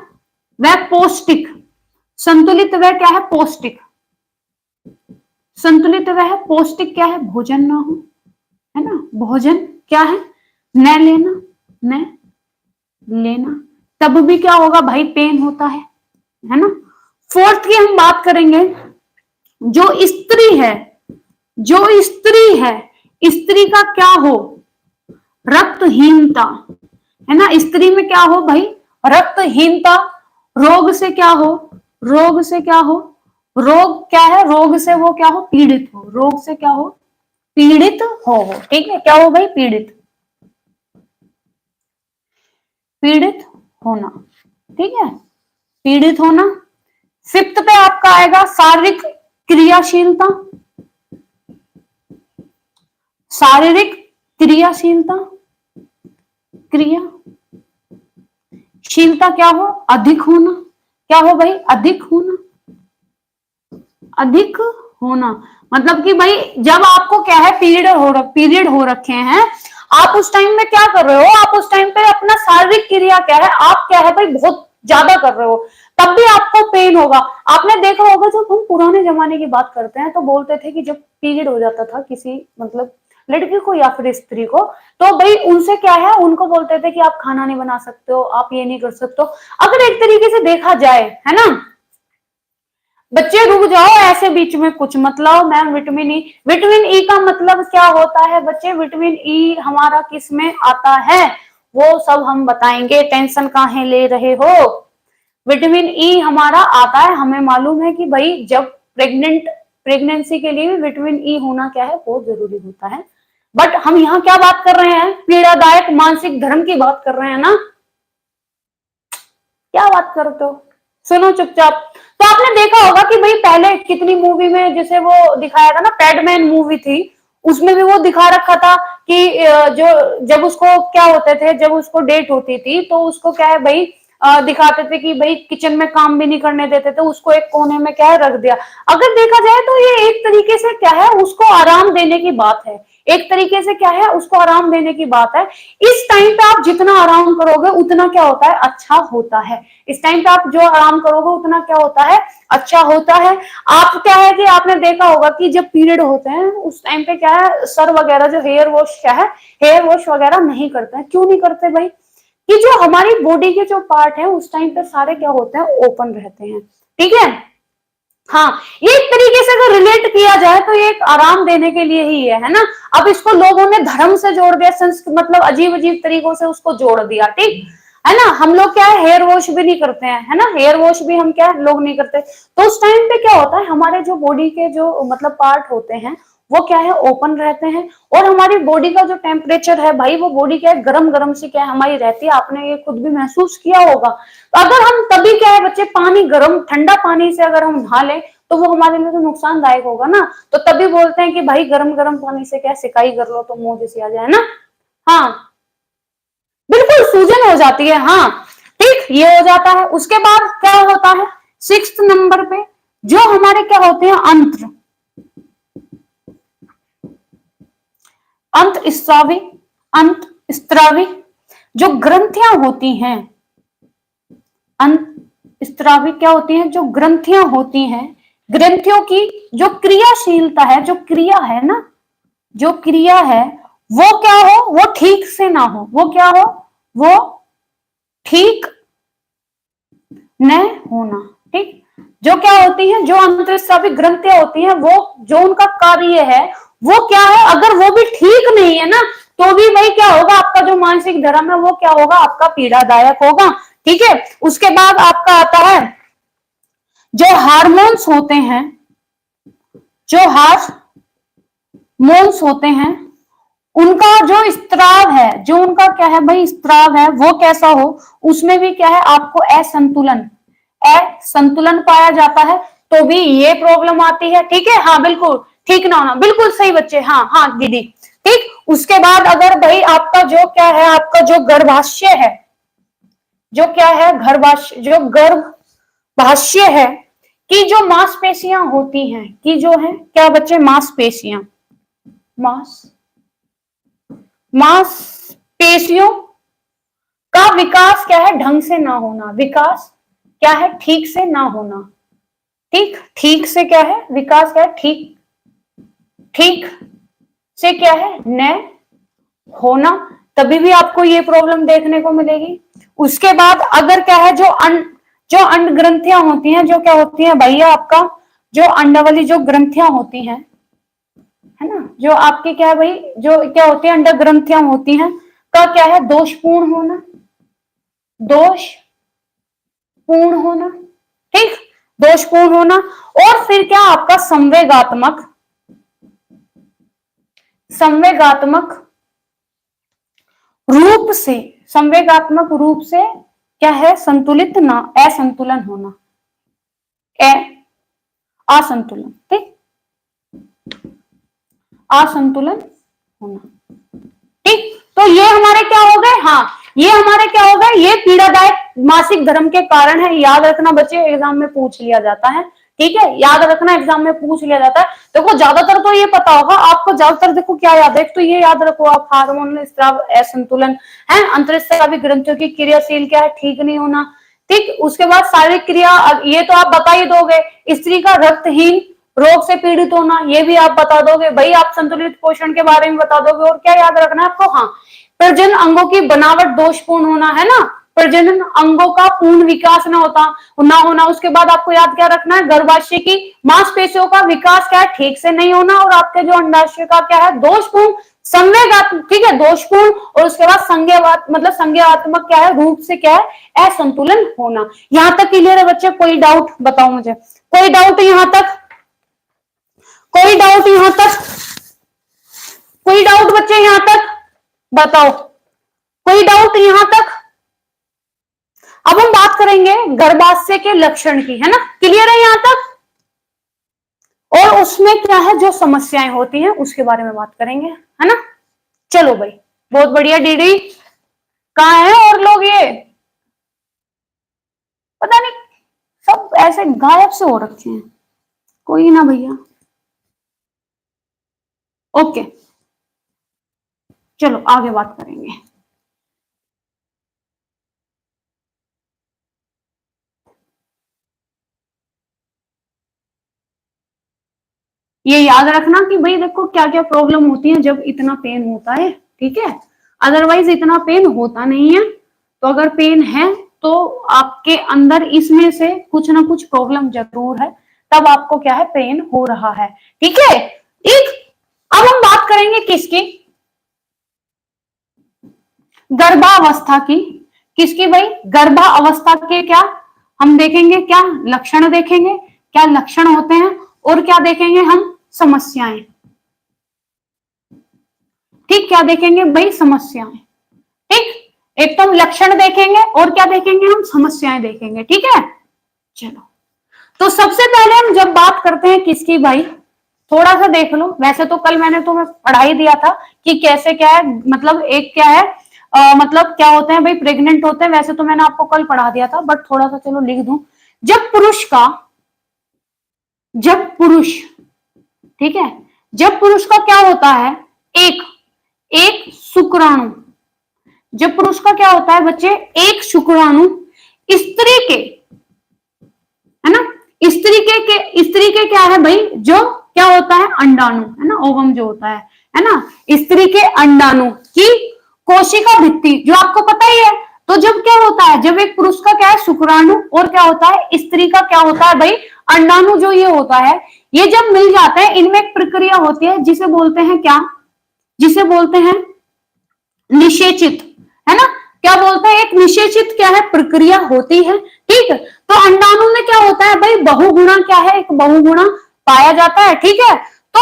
वह पौष्टिक, संतुलित वह क्या है पौष्टिक, संतुलित वह पौष्टिक क्या है भोजन ना हो, है ना, भोजन क्या है न लेना, न लेना, तब भी क्या होगा भाई पेन होता है ना। फोर्थ की हम बात करेंगे, जो स्त्री है, जो स्त्री है, स्त्री का क्या हो रक्तहीनता, है ना, स्त्री में क्या हो भाई रक्तहीनता, रोग से क्या हो, रोग से क्या हो, रोग क्या है रोग से वो क्या हो पीड़ित हो, रोग से क्या हो पीड़ित हो, ठीक है, क्या हो भाई पीड़ित, पीड़ित होना, ठीक है। पीड़ित होना। फिफ्थ पे आपका आएगा शारीरिक क्रियाशीलता, शारीरिक क्रियाशीलता, क्रियाशीलता क्या हो, अधिक होना, क्या हो भाई, अधिक होना, अधिक होना। मतलब कि भाई जब आपको क्या है पीरियड हो रखे हैं, आप उस टाइम में क्या कर रहे हो, आप उस टाइम पे अपना शारीरिक क्रिया क्या है, आप क्या है भाई बहुत ज्यादा कर रहे हो, तब भी आपको पेन होगा। आपने देखा होगा जब हम पुराने जमाने की बात करते हैं तो बोलते थे कि जब पीरियड हो जाता था किसी मतलब लड़की को या फिर स्त्री को, तो भाई उनसे क्या है, उनको बोलते थे कि आप खाना नहीं बना सकते हो, आप ये नहीं कर सकते हो। अगर एक तरीके से देखा जाए, है ना, बच्चे रुक जाओ, ऐसे बीच में कुछ मत लाओ मैम। विटामिन ई का मतलब क्या होता है बच्चे, विटामिन ई हमारा किस में आता है वो सब हम बताएंगे, टेंशन काहे ले रहे हो। विटामिन ई हमारा आता है, हमें मालूम है कि भाई जब प्रेगनेंसी के लिए भी विटामिन ई होना क्या है, बहुत जरूरी होता है। बट हम यहाँ क्या बात कर रहे हैं, पीड़ादायक मानसिक धर्म की बात कर रहे हैं ना, क्या बात करते हो, सुनो चुपचाप। तो आपने देखा होगा कि भाई पहले कितनी मूवी में जैसे वो दिखाया था ना, पैडमैन मूवी थी, उसमें भी वो दिखा रखा था कि जो जब उसको क्या होते थे, जब उसको डेट होती थी तो उसको क्या है भाई दिखाते थे कि भाई किचन में काम भी नहीं करने देते थे, उसको एक कोने में क्या है रख दिया। अगर देखा जाए तो ये एक तरीके से क्या है, उसको आराम देने की बात है, एक तरीके से क्या है, उसको आराम देने की बात है। इस टाइम पे आप जितना आराम करोगे उतना क्या होता है, अच्छा होता है। इस टाइम पे आप जो आराम करोगे उतना क्या होता है, अच्छा होता है। आप क्या है कि आपने देखा होगा कि जब पीरियड होते हैं उस टाइम पे क्या है, सर वगैरह जो हेयर वॉश क्या है, हेयर वॉश वगैरह नहीं करते हैं। क्यों नहीं करते भाई, कि जो हमारी बॉडी के जो पार्ट है उस टाइम पे सारे क्या होते हैं, ओपन रहते हैं, ठीक है। हाँ, ये एक तरीके से अगर रिलेट किया जाए तो ये एक आराम देने के लिए ही है ना। अब इसको लोगों ने धर्म से जोड़ दिया, मतलब अजीब अजीब तरीकों से उसको जोड़ दिया, ठीक है ना। हम लोग क्या है, हेयर वॉश भी नहीं करते हैं, है ना, हेयर वॉश भी हम क्या लोग नहीं करते। तो उस टाइम पे क्या होता है, हमारे जो बॉडी के जो मतलब पार्ट होते हैं वो क्या है, ओपन रहते हैं। और हमारी बॉडी का जो टेम्परेचर है भाई, वो बॉडी क्या है, गरम गरम सी क्या है हमारी रहती है। आपने ये खुद भी महसूस किया होगा। तो अगर हम तभी क्या है बच्चे, पानी गर्म ठंडा पानी से अगर हम नहा लें तो वो हमारे लिए तो नुकसानदायक होगा ना। तो तभी बोलते हैं कि भाई गरम गरम पानी से क्या सिकाई कर लो तो मुंह जैसी आ जाए ना। हाँ बिल्कुल, सूजन हो जाती है, हाँ ठीक, ये हो जाता है। उसके बाद क्या होता है, सिक्स्थ नंबर पे जो हमारे क्या होते हैं, अंत्र, अंत स्त्रावी, अंत स्त्रावी जो ग्रंथियां होती हैं, अंत स्त्रावी क्या होती हैं, जो ग्रंथियां होती हैं, ग्रंथियों की जो क्रियाशीलता है, जो क्रिया है ना, जो क्रिया है वो क्या हो, वो ठीक से ना हो, वो क्या हो, वो ठीक न होना, ठीक। जो क्या होती है, जो अंतःस्रावी ग्रंथियां होती हैं, वो जो उनका कार्य है वो क्या है, अगर वो भी ठीक नहीं है ना, तो भी भाई क्या होगा, आपका जो मानसिक धर्म है वो क्या होगा, आपका पीड़ादायक होगा, ठीक है। उसके बाद आपका आता है जो हार्मोन्स होते हैं, जो हार्मोन्स होते हैं उनका जो स्त्राव है, जो उनका क्या है भाई स्त्राव है, वो कैसा हो, उसमें भी क्या है आपको असंतुलन पाया जाता है, तो भी ये प्रॉब्लम आती है, ठीक है। हाँ बिल्कुल ठीक ना होना, बिल्कुल सही बच्चे, हाँ हाँ दीदी, ठीक। उसके बाद अगर भाई आपका जो क्या है, आपका जो गर्भाशय है, जो क्या है गर्भाशय, जो गर्भाशय है कि जो मांसपेशियां होती हैं, कि जो है क्या बच्चे, मांसपेशियां, मांसपेशियों का विकास क्या है, ढंग से ना होना, विकास क्या है, ठीक से ना होना, ठीक, ठीक से क्या है विकास, क्या है ठीक, ठीक से क्या है न होना, तभी भी आपको ये प्रॉब्लम देखने को मिलेगी। उसके बाद अगर क्या है, जो अंड ग्रंथियां होती हैं, जो क्या होती हैं भैया, आपका जो अंडावली जो ग्रंथियां होती हैं, है ना, जो आपके क्या है भाई, जो क्या होती है अंडा ग्रंथियां होती हैं, का क्या है, दोषपूर्ण होना, दोषपूर्ण होना, ठीक, दोषपूर्ण होना। और फिर क्या आपका संवेगात्मक रूप से, संवेगात्मक रूप से क्या है, संतुलित ना, असंतुलन होना, असंतुलन, ठीक, असंतुलन होना, ठीक। तो ये हमारे क्या हो गए, हाँ ये हमारे क्या हो गए, ये पीड़ादायक मासिक धर्म के कारण है। याद रखना बच्चे, एग्जाम में पूछ लिया जाता है, ठीक है, याद रखना एग्जाम में पूछ लिया जाता है। देखो ज्यादातर तो ये पता होगा आपको, ज्यादातर देखो क्या याद है, तो ये याद रखो आप, हार्मोनल स्राव असंतुलन है, अंतरस्रावी ग्रंथियों की क्रियाशील क्या है, ठीक नहीं होना, ठीक। उसके बाद शारीरिक क्रिया, ये तो आप बता ही दोगे। स्त्री का रक्तहीन रोग से पीड़ित होना, ये भी आप बता दोगे भाई, आप संतुलित पोषण के बारे में बता दोगे। और क्या याद रखना है आपको, हाँ प्रजनन अंगों की बनावट दोषपूर्ण होना, है ना, प्रजनन अंगों का पूर्ण विकास ना होना। उसके बाद आपको याद क्या रखना है, गर्भाशय की मांसपेशियों का विकास क्या है, ठीक से नहीं होना। और आपके जो अंडाशय का क्या है, दोषपूर्ण संवेगात्मक, ठीक है, दोषपूर्ण। और उसके बाद संज्ञावात मतलब संज्ञात्मक क्या है, रूप से क्या है, असंतुलन होना। यहां तक क्लियर है बच्चे, कोई डाउट बताओ मुझे, कोई डाउट यहां तक, कोई डाउट यहां तक, कोई डाउट बच्चे यहां तक बताओ, कोई डाउट यहां तक। अब हम बात करेंगे गर्भाशय के लक्षण की, है ना, क्लियर है यहां तक, और उसमें क्या है जो समस्याएं होती हैं उसके बारे में बात करेंगे, है ना। चलो भाई, बहुत बढ़िया। डीडी कहाँ है और लोग, ये पता नहीं सब ऐसे गायब से हो रखे हैं, कोई ना भैया, ओके चलो आगे बात करेंगे। ये याद रखना कि भाई देखो क्या क्या प्रॉब्लम होती है जब इतना पेन होता है, ठीक है, अदरवाइज इतना पेन होता नहीं है। तो अगर पेन है तो आपके अंदर इसमें से कुछ ना कुछ प्रॉब्लम जरूर है, तब आपको क्या है, पेन हो रहा है, ठीक है, ठीक। अब हम बात करेंगे किसकी, गर्भावस्था की, किसकी भाई, गर्भावस्था के क्या हम देखेंगे, क्या लक्षण देखेंगे, क्या लक्षण होते हैं, और क्या देखेंगे हम, समस्याएं, ठीक, क्या देखेंगे भाई, समस्याएं, ठीक। एक तो हम लक्षण देखेंगे और क्या देखेंगे, हम समस्याएं देखेंगे, ठीक है। चलो, तो सबसे पहले हम जब बात करते हैं किसकी भाई, थोड़ा सा देख लो। वैसे तो कल मैंने तुम्हें पढ़ा ही दिया था कि कैसे क्या है, मतलब एक क्या है, मतलब क्या होते हैं भाई, प्रेग्नेंट होते हैं, वैसे तो मैंने आपको कल पढ़ा दिया था, बट थोड़ा सा चलो लिख दूं। जब पुरुष, ठीक है, जब पुरुष का क्या होता है, एक एक शुक्राणु, जब पुरुष का क्या होता है बच्चे, एक शुक्राणु स्त्री के, है ना, स्त्री के क्या है भाई, जो क्या होता है, अंडाणु, है ना, ओवम जो होता है ना, स्त्री के अंडाणु की कोशिका भित्ति, जो आपको पता ही है। तो जब क्या होता है, जब एक पुरुष का क्या है, शुक्राणु, और क्या होता है, स्त्री का क्या होता है भाई, अंडाणु, जो ये होता है, ये जब मिल जाते हैं, इनमें एक प्रक्रिया होती है जिसे बोलते हैं क्या, जिसे बोलते हैं निषेचित, है ना, क्या बोलते हैं, एक निषेचित क्या है, प्रक्रिया होती है, ठीक। तो अंडाणु में क्या होता है भाई, बहुगुणा क्या है, एक बहुगुणा पाया जाता है, ठीक है। तो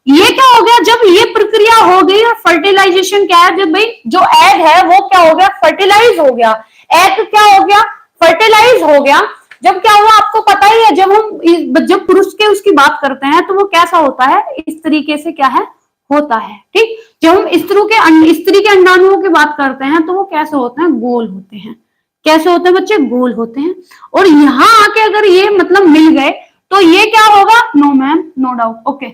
ये क्या हो गया, जब ये प्रक्रिया हो गई, फर्टिलाइजेशन क्या है, जब भाई जो एग है वो क्या हो गया, फर्टिलाइज हो गया, एग क्या हो गया, फर्टिलाइज हो गया। जब क्या हुआ आपको पता ही है, जब पुरुष के उसकी बात करते हैं तो वो कैसा होता है, इस तरीके से क्या है, होता है, ठीक। जब हम स्त्री के अंडाणुओं की बात करते हैं तो वो कैसे होते हैं, गोल होते हैं, कैसे होते हैं बच्चे, गोल होते हैं। और यहां आके अगर ये मतलब मिल गए तो ये क्या होगा, no ma'am no doubt, okay,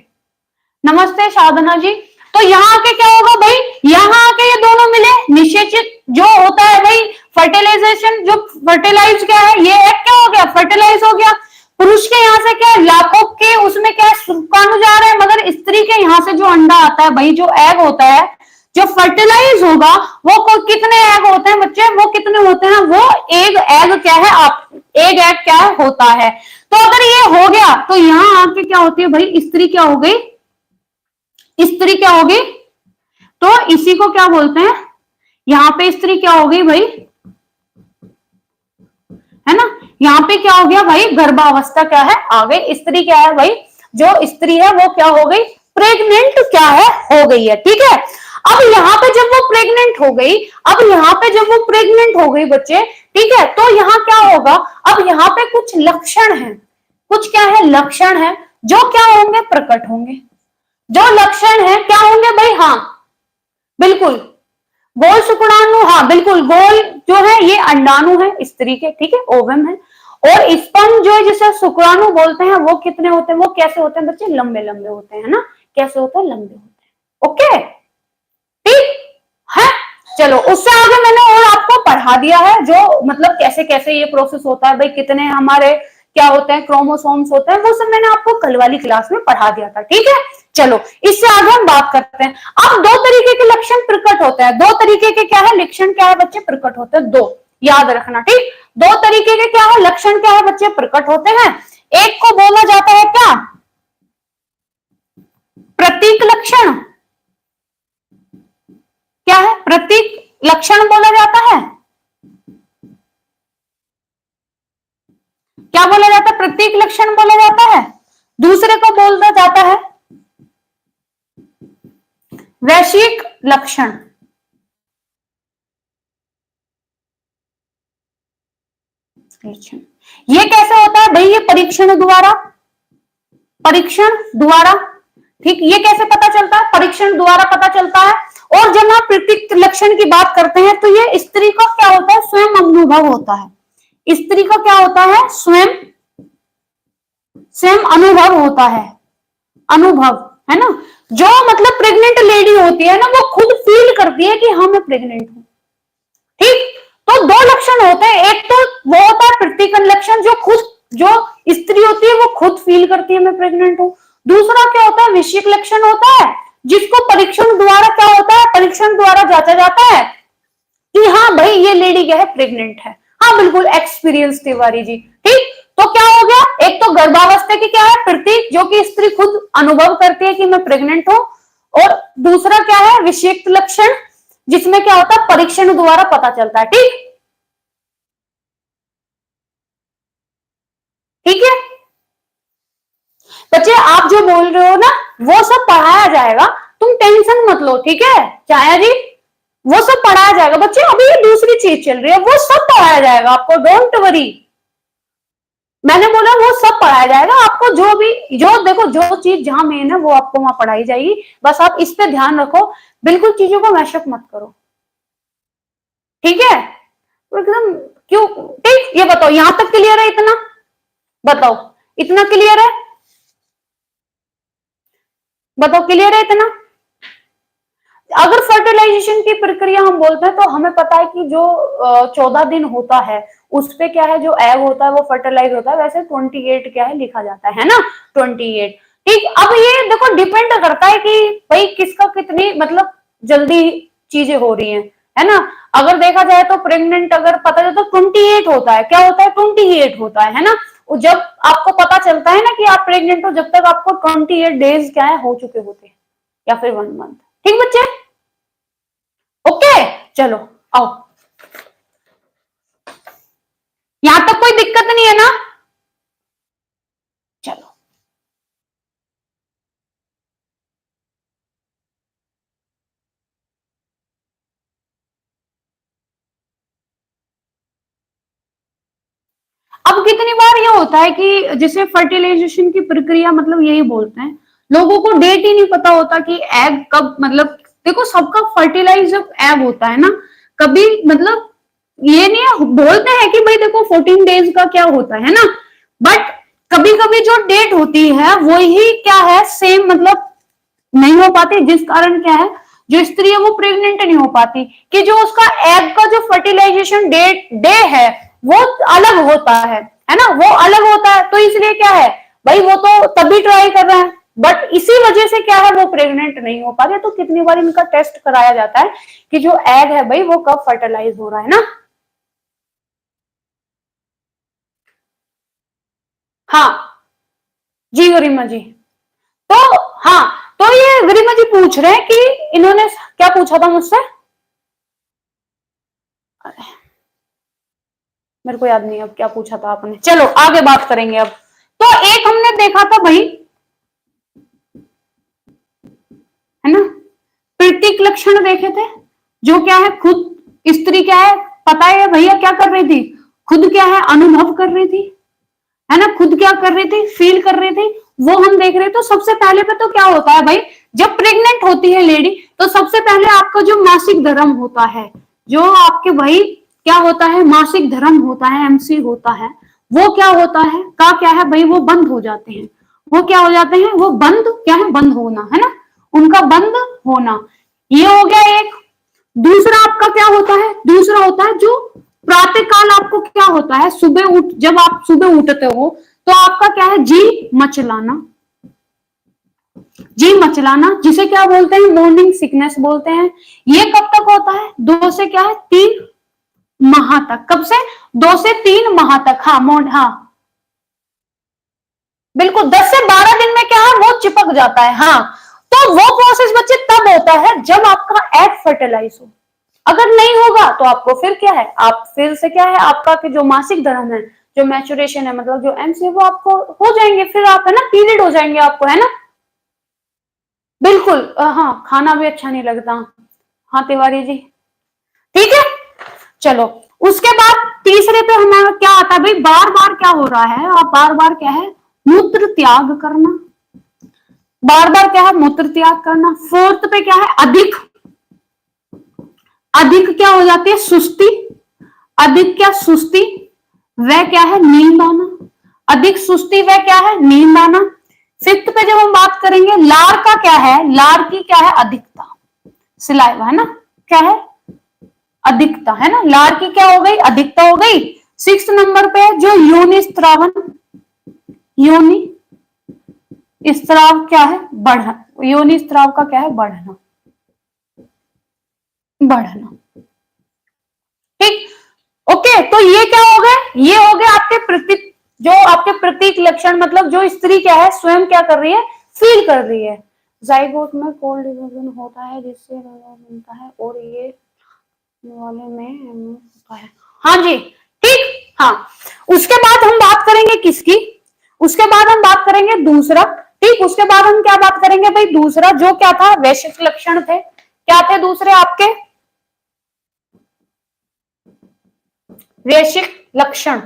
नमस्ते साधना जी। तो यहाँ आके क्या होगा भाई, यहाँ आके ये दोनों मिले, निषेचित जो होता है भाई, फर्टिलाइजेशन, जो फर्टिलाइज क्या है, ये एग क्या हो गया, फर्टिलाइज हो गया। पुरुष के यहाँ से क्या है, लाखों के उसमें क्या है, शुक्राणु जा रहा है, मगर स्त्री के यहाँ से जो अंडा आता है भाई, जो एग होता है, जो फर्टिलाइज होगा, वो कितने एग होते हैं बच्चे, वो कितने होते हैं, वो एक एग क्या है, एक एग क्या है, होता है। तो अगर ये हो गया तो यहाँ आके क्या होती है भाई, स्त्री क्या हो गई, स्त्री क्या होगी, तो इसी को क्या बोलते हैं, यहां पे स्त्री क्या हो गई भाई, है ना, यहाँ पे क्या हो गया भाई, गर्भावस्था क्या है, आ गई। स्त्री क्या है भाई, जो स्त्री है वो क्या हो गई, प्रेग्नेंट क्या है, हो गई है, ठीक है। अब यहाँ पे जब वो प्रेग्नेंट हो गई, अब यहाँ पे जब वो प्रेग्नेंट हो गई बच्चे, ठीक है, तो यहाँ क्या होगा, अब यहाँ पे कुछ लक्षण है, कुछ क्या है, लक्षण है, जो क्या होंगे, प्रकट होंगे। जो लक्षण है क्या होंगे भाई, हाँ बिल्कुल, गोल शुक्राणु, हाँ बिल्कुल, गोल जो है ये अंडाणु है स्त्री के, ठीक है, ओवम है। और स्पर्म जो है जिसे शुक्राणु बोलते हैं, वो कितने होते हैं, वो कैसे होते हैं बच्चे, लंबे लंबे होते हैं ना, कैसे होते हैं, लंबे होते हैं। ओके, ठीक है, चलो उससे आगे मैंने और आपको पढ़ा दिया है, जो मतलब कैसे कैसे ये प्रोसेस होता है भाई, कितने हमारे क्या होते हैं, क्रोमोसोम्स होते हैं, वो सब मैंने आपको कल वाली क्लास में पढ़ा दिया था, ठीक है। चलो इससे आगे हम बात करते हैं। अब दो तरीके के लक्षण प्रकट होते हैं, दो तरीके के क्या है, लक्षण क्या है बच्चे, प्रकट होते हैं, दो, याद रखना, ठीक। दो तरीके के क्या है, लक्षण क्या है बच्चे, प्रकट होते हैं। एक को बोला जाता है क्या, प्रतीक लक्षण, क्या है, प्रतीक लक्षण बोला जाता है, क्या बोला जाता है, प्रतीक लक्षण बोला जाता है। दूसरे को बोला जाता है वैश्विक लक्षण। ये कैसे होता है भाई, ये परीक्षण द्वारा, परीक्षण द्वारा, ठीक, ये कैसे पता चलता है, परीक्षण द्वारा पता चलता है। और जब आप प्रतीक लक्षण की बात करते हैं तो ये स्त्री का क्या होता है, स्वयं अनुभव होता है, स्त्री का क्या होता है, स्वयं स्वयं अनुभव होता है, अनुभव, है ना, जो मतलब प्रेग्नेंट लेडी होती है ना, वो खुद फील करती है कि हाँ मैं प्रेग्नेंट हूं, ठीक। तो दो लक्षण होते हैं, एक तो वो होता है प्रतीक लक्षण, जो खुद, जो स्त्री होती है वो खुद फील करती है मैं प्रेग्नेंट हूं। दूसरा क्या होता है, वैश्विक लक्षण होता है, जिसको परीक्षण द्वारा क्या होता है, परीक्षण द्वारा जांचा जाता है कि हाँ भाई ये लेडी क्या है, प्रेग्नेंट है। हाँ बिल्कुल, एक्सपीरियंस तिवारी जी, ठीक। तो क्या हो गया, एक तो गर्भावस्था की क्या है, प्रतीक, जो कि स्त्री खुद अनुभव करती है कि मैं प्रेग्नेंट हूं, और दूसरा क्या है, वैश्विक लक्षण, जिसमें क्या होता है, परीक्षण द्वारा पता चलता है, ठीक, ठीक है। बच्चे आप जो बोल रहे हो ना, वो सब पढ़ाया जाएगा, तुम टेंशन मत लो, ठीक है छाया जी, वो सब पढ़ाया जाएगा बच्चे। अभी ये दूसरी चीज चल रही है, वो सब पढ़ाया जाएगा आपको, डोंट वरी। मैंने बोला वो सब पढ़ाया जाएगा आपको, जो भी, जो देखो, जो चीज जहां मेन है वो आपको वहां पढ़ाई जाएगी, बस आप इस पे ध्यान रखो, बिल्कुल चीजों को मैशअप मत करो, ठीक है, तो एकदम क्यों, ठीक। ये बताओ यहां तक क्लियर है, इतना बताओ, इतना क्लियर है, बताओ क्लियर है इतना। अगर फर्टिलाइजेशन की प्रक्रिया हम बोलते हैं तो हमें पता है कि जो 14 दिन होता है उस पे क्या है, जो एग होता है वो फर्टिलाइज होता है, वैसे 28 क्या है लिखा जाता है ना, 28, ठीक। अब ये देखो डिपेंड करता है कि भाई किसका कितनी मतलब जल्दी चीजें हो रही है ना। अगर देखा जाए तो प्रेग्नेंट अगर पता चले तो 28 होता है, क्या होता है, 28 होता है ना। जब आपको पता चलता है ना कि आप प्रेग्नेंट हो, जब तक आपको 28 डेज क्या है हो चुके होते हैं, या फिर 1 मंथ, ठीक बच्चे, ओके। चलो आओ, यहां तक कोई दिक्कत नहीं है ना, चलो। अब कितनी बार ये होता है कि जिसे फर्टिलाइजेशन की प्रक्रिया मतलब यही बोलते हैं, लोगों को डेट ही नहीं पता होता कि एग कब, मतलब देखो सबका फर्टिलाइज जब एग होता है ना, कभी मतलब ये नहीं बोलते हैं कि भाई देखो 14 डेज का क्या होता है ना, बट कभी कभी जो डेट होती है वही क्या है सेम मतलब नहीं हो पाती, जिस कारण क्या है जो स्त्री है वो प्रेग्नेंट नहीं हो पाती, कि जो उसका एग का जो फर्टिलाइजेशन डे है वो अलग होता है ना, वो अलग होता है, तो इसलिए क्या है भाई वो तो तभी ट्राई कर रहे हैं, बट इसी वजह से क्या है वो प्रेग्नेंट नहीं हो पाते। तो कितनी बार इनका टेस्ट कराया जाता है कि जो एग है भाई वो कब फर्टिलाइज हो रहा है ना। हाँ जी गरिमा जी, तो हाँ, तो ये गरिमा जी पूछ रहे हैं कि इन्होंने क्या पूछा था मुझसे, मेरे को याद नहीं अब क्या पूछा था आपने, चलो आगे बात करेंगे अब। तो एक हमने देखा था भाई, है ना, प्रतीक प्रतीक लक्षण देखे थे, जो क्या है खुद स्त्री क्या है, पता है भैया क्या कर रही थी, खुद क्या है अनुभव कर रही थी, है ना, खुद क्या कर रही थी, फील कर रही थी, वो हम देख रहे। तो सबसे पहले पे तो क्या होता है भाई, जब प्रेग्नेंट होती है लेडी, तो सबसे पहले आपका जो मासिक धर्म होता है, जो आपके भाई क्या होता है, मासिक धर्म होता है, एमसी होता है, वो क्या होता है का क्या है भाई, वो बंद हो जाते हैं। वो क्या हो जाते हैं, वो बंद क्या है, बंद होना, है ना, उनका बंद होना। ये हो गया एक। दूसरा आपका क्या होता है, दूसरा होता है जो प्रातः काल आपको क्या होता है, सुबह उठ, जब आप सुबह उठते हो तो आपका क्या है, जी मचलाना। जी मचलाना जिसे क्या बोलते हैं, मॉर्निंग सिकनेस बोलते हैं। ये कब तक होता है, 2 से क्या है 3 माह तक। कब से, 2 से 3 माह तक। हाँ बिल्कुल, 10 से 12 दिन में क्या है, वो चिपक जाता है। हाँ, तो वो प्रोसेस बच्चे तब होता है जब आपका एग फर्टिलाइज हो। अगर नहीं होगा तो आपको फिर क्या है, आप फिर से क्या है, आपका जो मासिक धर्म है, जो मैचुरेशन है, मतलब जो एम्स है, वो आपको हो जाएंगे, फिर आप है ना पीरियड हो जाएंगे आपको, है ना। बिल्कुल हाँ, खाना भी अच्छा नहीं लगता। हाँ तिवारी जी, ठीक है। चलो, उसके बाद तीसरे पे हमारा क्या आता है भाई, बार बार क्या हो रहा है, आप बार बार क्या है, मूत्र त्याग करना। बार बार क्या है, मूत्र त्याग करना। फोर्थ पे क्या है, अधिक, अधिक क्या हो जाती है, सुस्ती। अधिक क्या, सुस्ती, वह क्या है, नींद आना। अधिक सुस्ती वह क्या है, नींद आना। फिफ्थ पे जब हम बात करेंगे, लार का क्या है, लार की क्या है, अधिकता। सिलाइवा है ना, क्या है, अधिकता, है ना, लार की क्या हो गई, अधिकता हो गई। 6 नंबर पे जो योनि स्त्रावन, योनि स्त्राव क्या है, बढ़ना। योनि स्त्राव का क्या है, बढ़ना, बढ़ना। ठीक, ओके। तो ये क्या हो गए, ये हो गए आपके प्रतीक, जो आपके प्रतीक लक्षण, मतलब जो स्त्री क्या है, स्वयं क्या कर रही है, फील कर रही है। जाइगोट में कोल्ड डिवीजन होता है जिससे बनता है, और ये वाले में होता है। हाँ जी, ठीक। हाँ, उसके बाद हम बात करेंगे किसकी, उसके बाद हम बात करेंगे दूसरा। ठीक, उसके बाद हम क्या बात करेंगे भाई, दूसरा जो क्या था, वैश्विक लक्षण थे। क्या थे दूसरे आपके, वैश्विक लक्षण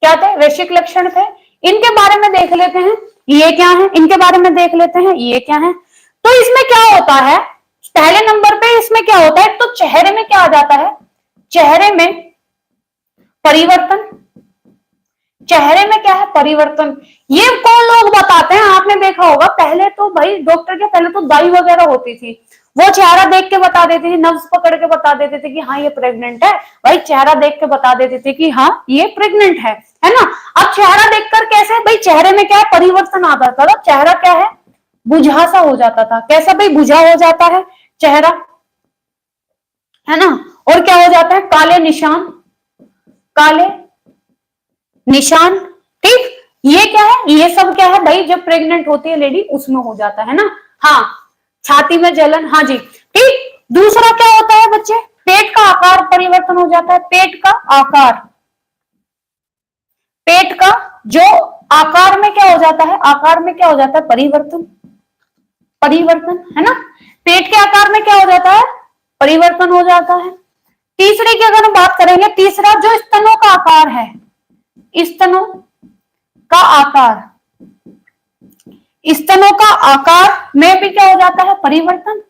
क्या थे, वैश्विक लक्षण थे। इनके बारे में देख लेते हैं, ये क्या है, इनके बारे में देख लेते हैं, ये क्या है। तो इसमें क्या होता है, पहले नंबर पे इसमें क्या होता है, तो चेहरे में क्या आ जाता है, चेहरे में परिवर्तन। चेहरे में क्या है, परिवर्तन। ये कौन लोग बताते हैं, आपने देखा होगा, पहले तो भाई डॉक्टर के पहले तो दाई वगैरह होती थी, वो चेहरा देख के बता देती थी, नब्ज पकड़ के बता देते थे कि हाँ ये प्रेग्नेंट है। भाई चेहरा देख के बता देते थे कि हाँ ये प्रेग्नेंट है ना। अब चेहरा देखकर कैसे भाई, चेहरे में क्या है, परिवर्तन आ जाता था, चेहरा क्या है, बुझा सा हो जाता था। कैसा भाई, बुझा हो जाता है चेहरा, है ना। और क्या हो जाता है, काले निशान, काले निशान। ठीक, ये क्या है, ये सब क्या है भाई, जब प्रेग्नेंट होती है लेडी उसमें हो जाता है ना। हाँ, छाती में जलन, हाँ जी, ठीक। दूसरा क्या होता है बच्चे, पेट का आकार परिवर्तन हो जाता है। पेट का आकार, पेट का जो आकार में क्या हो जाता है, आकार में क्या हो जाता है, परिवर्तन, परिवर्तन, है ना। पेट के आकार में क्या हो जाता है, परिवर्तन हो जाता है। तीसरे की अगर हम बात करेंगे, तीसरा जो स्तनों का आकार है, स्तनों का आकार, स्तनों का आकार में भी क्या हो जाता है, परिवर्तन,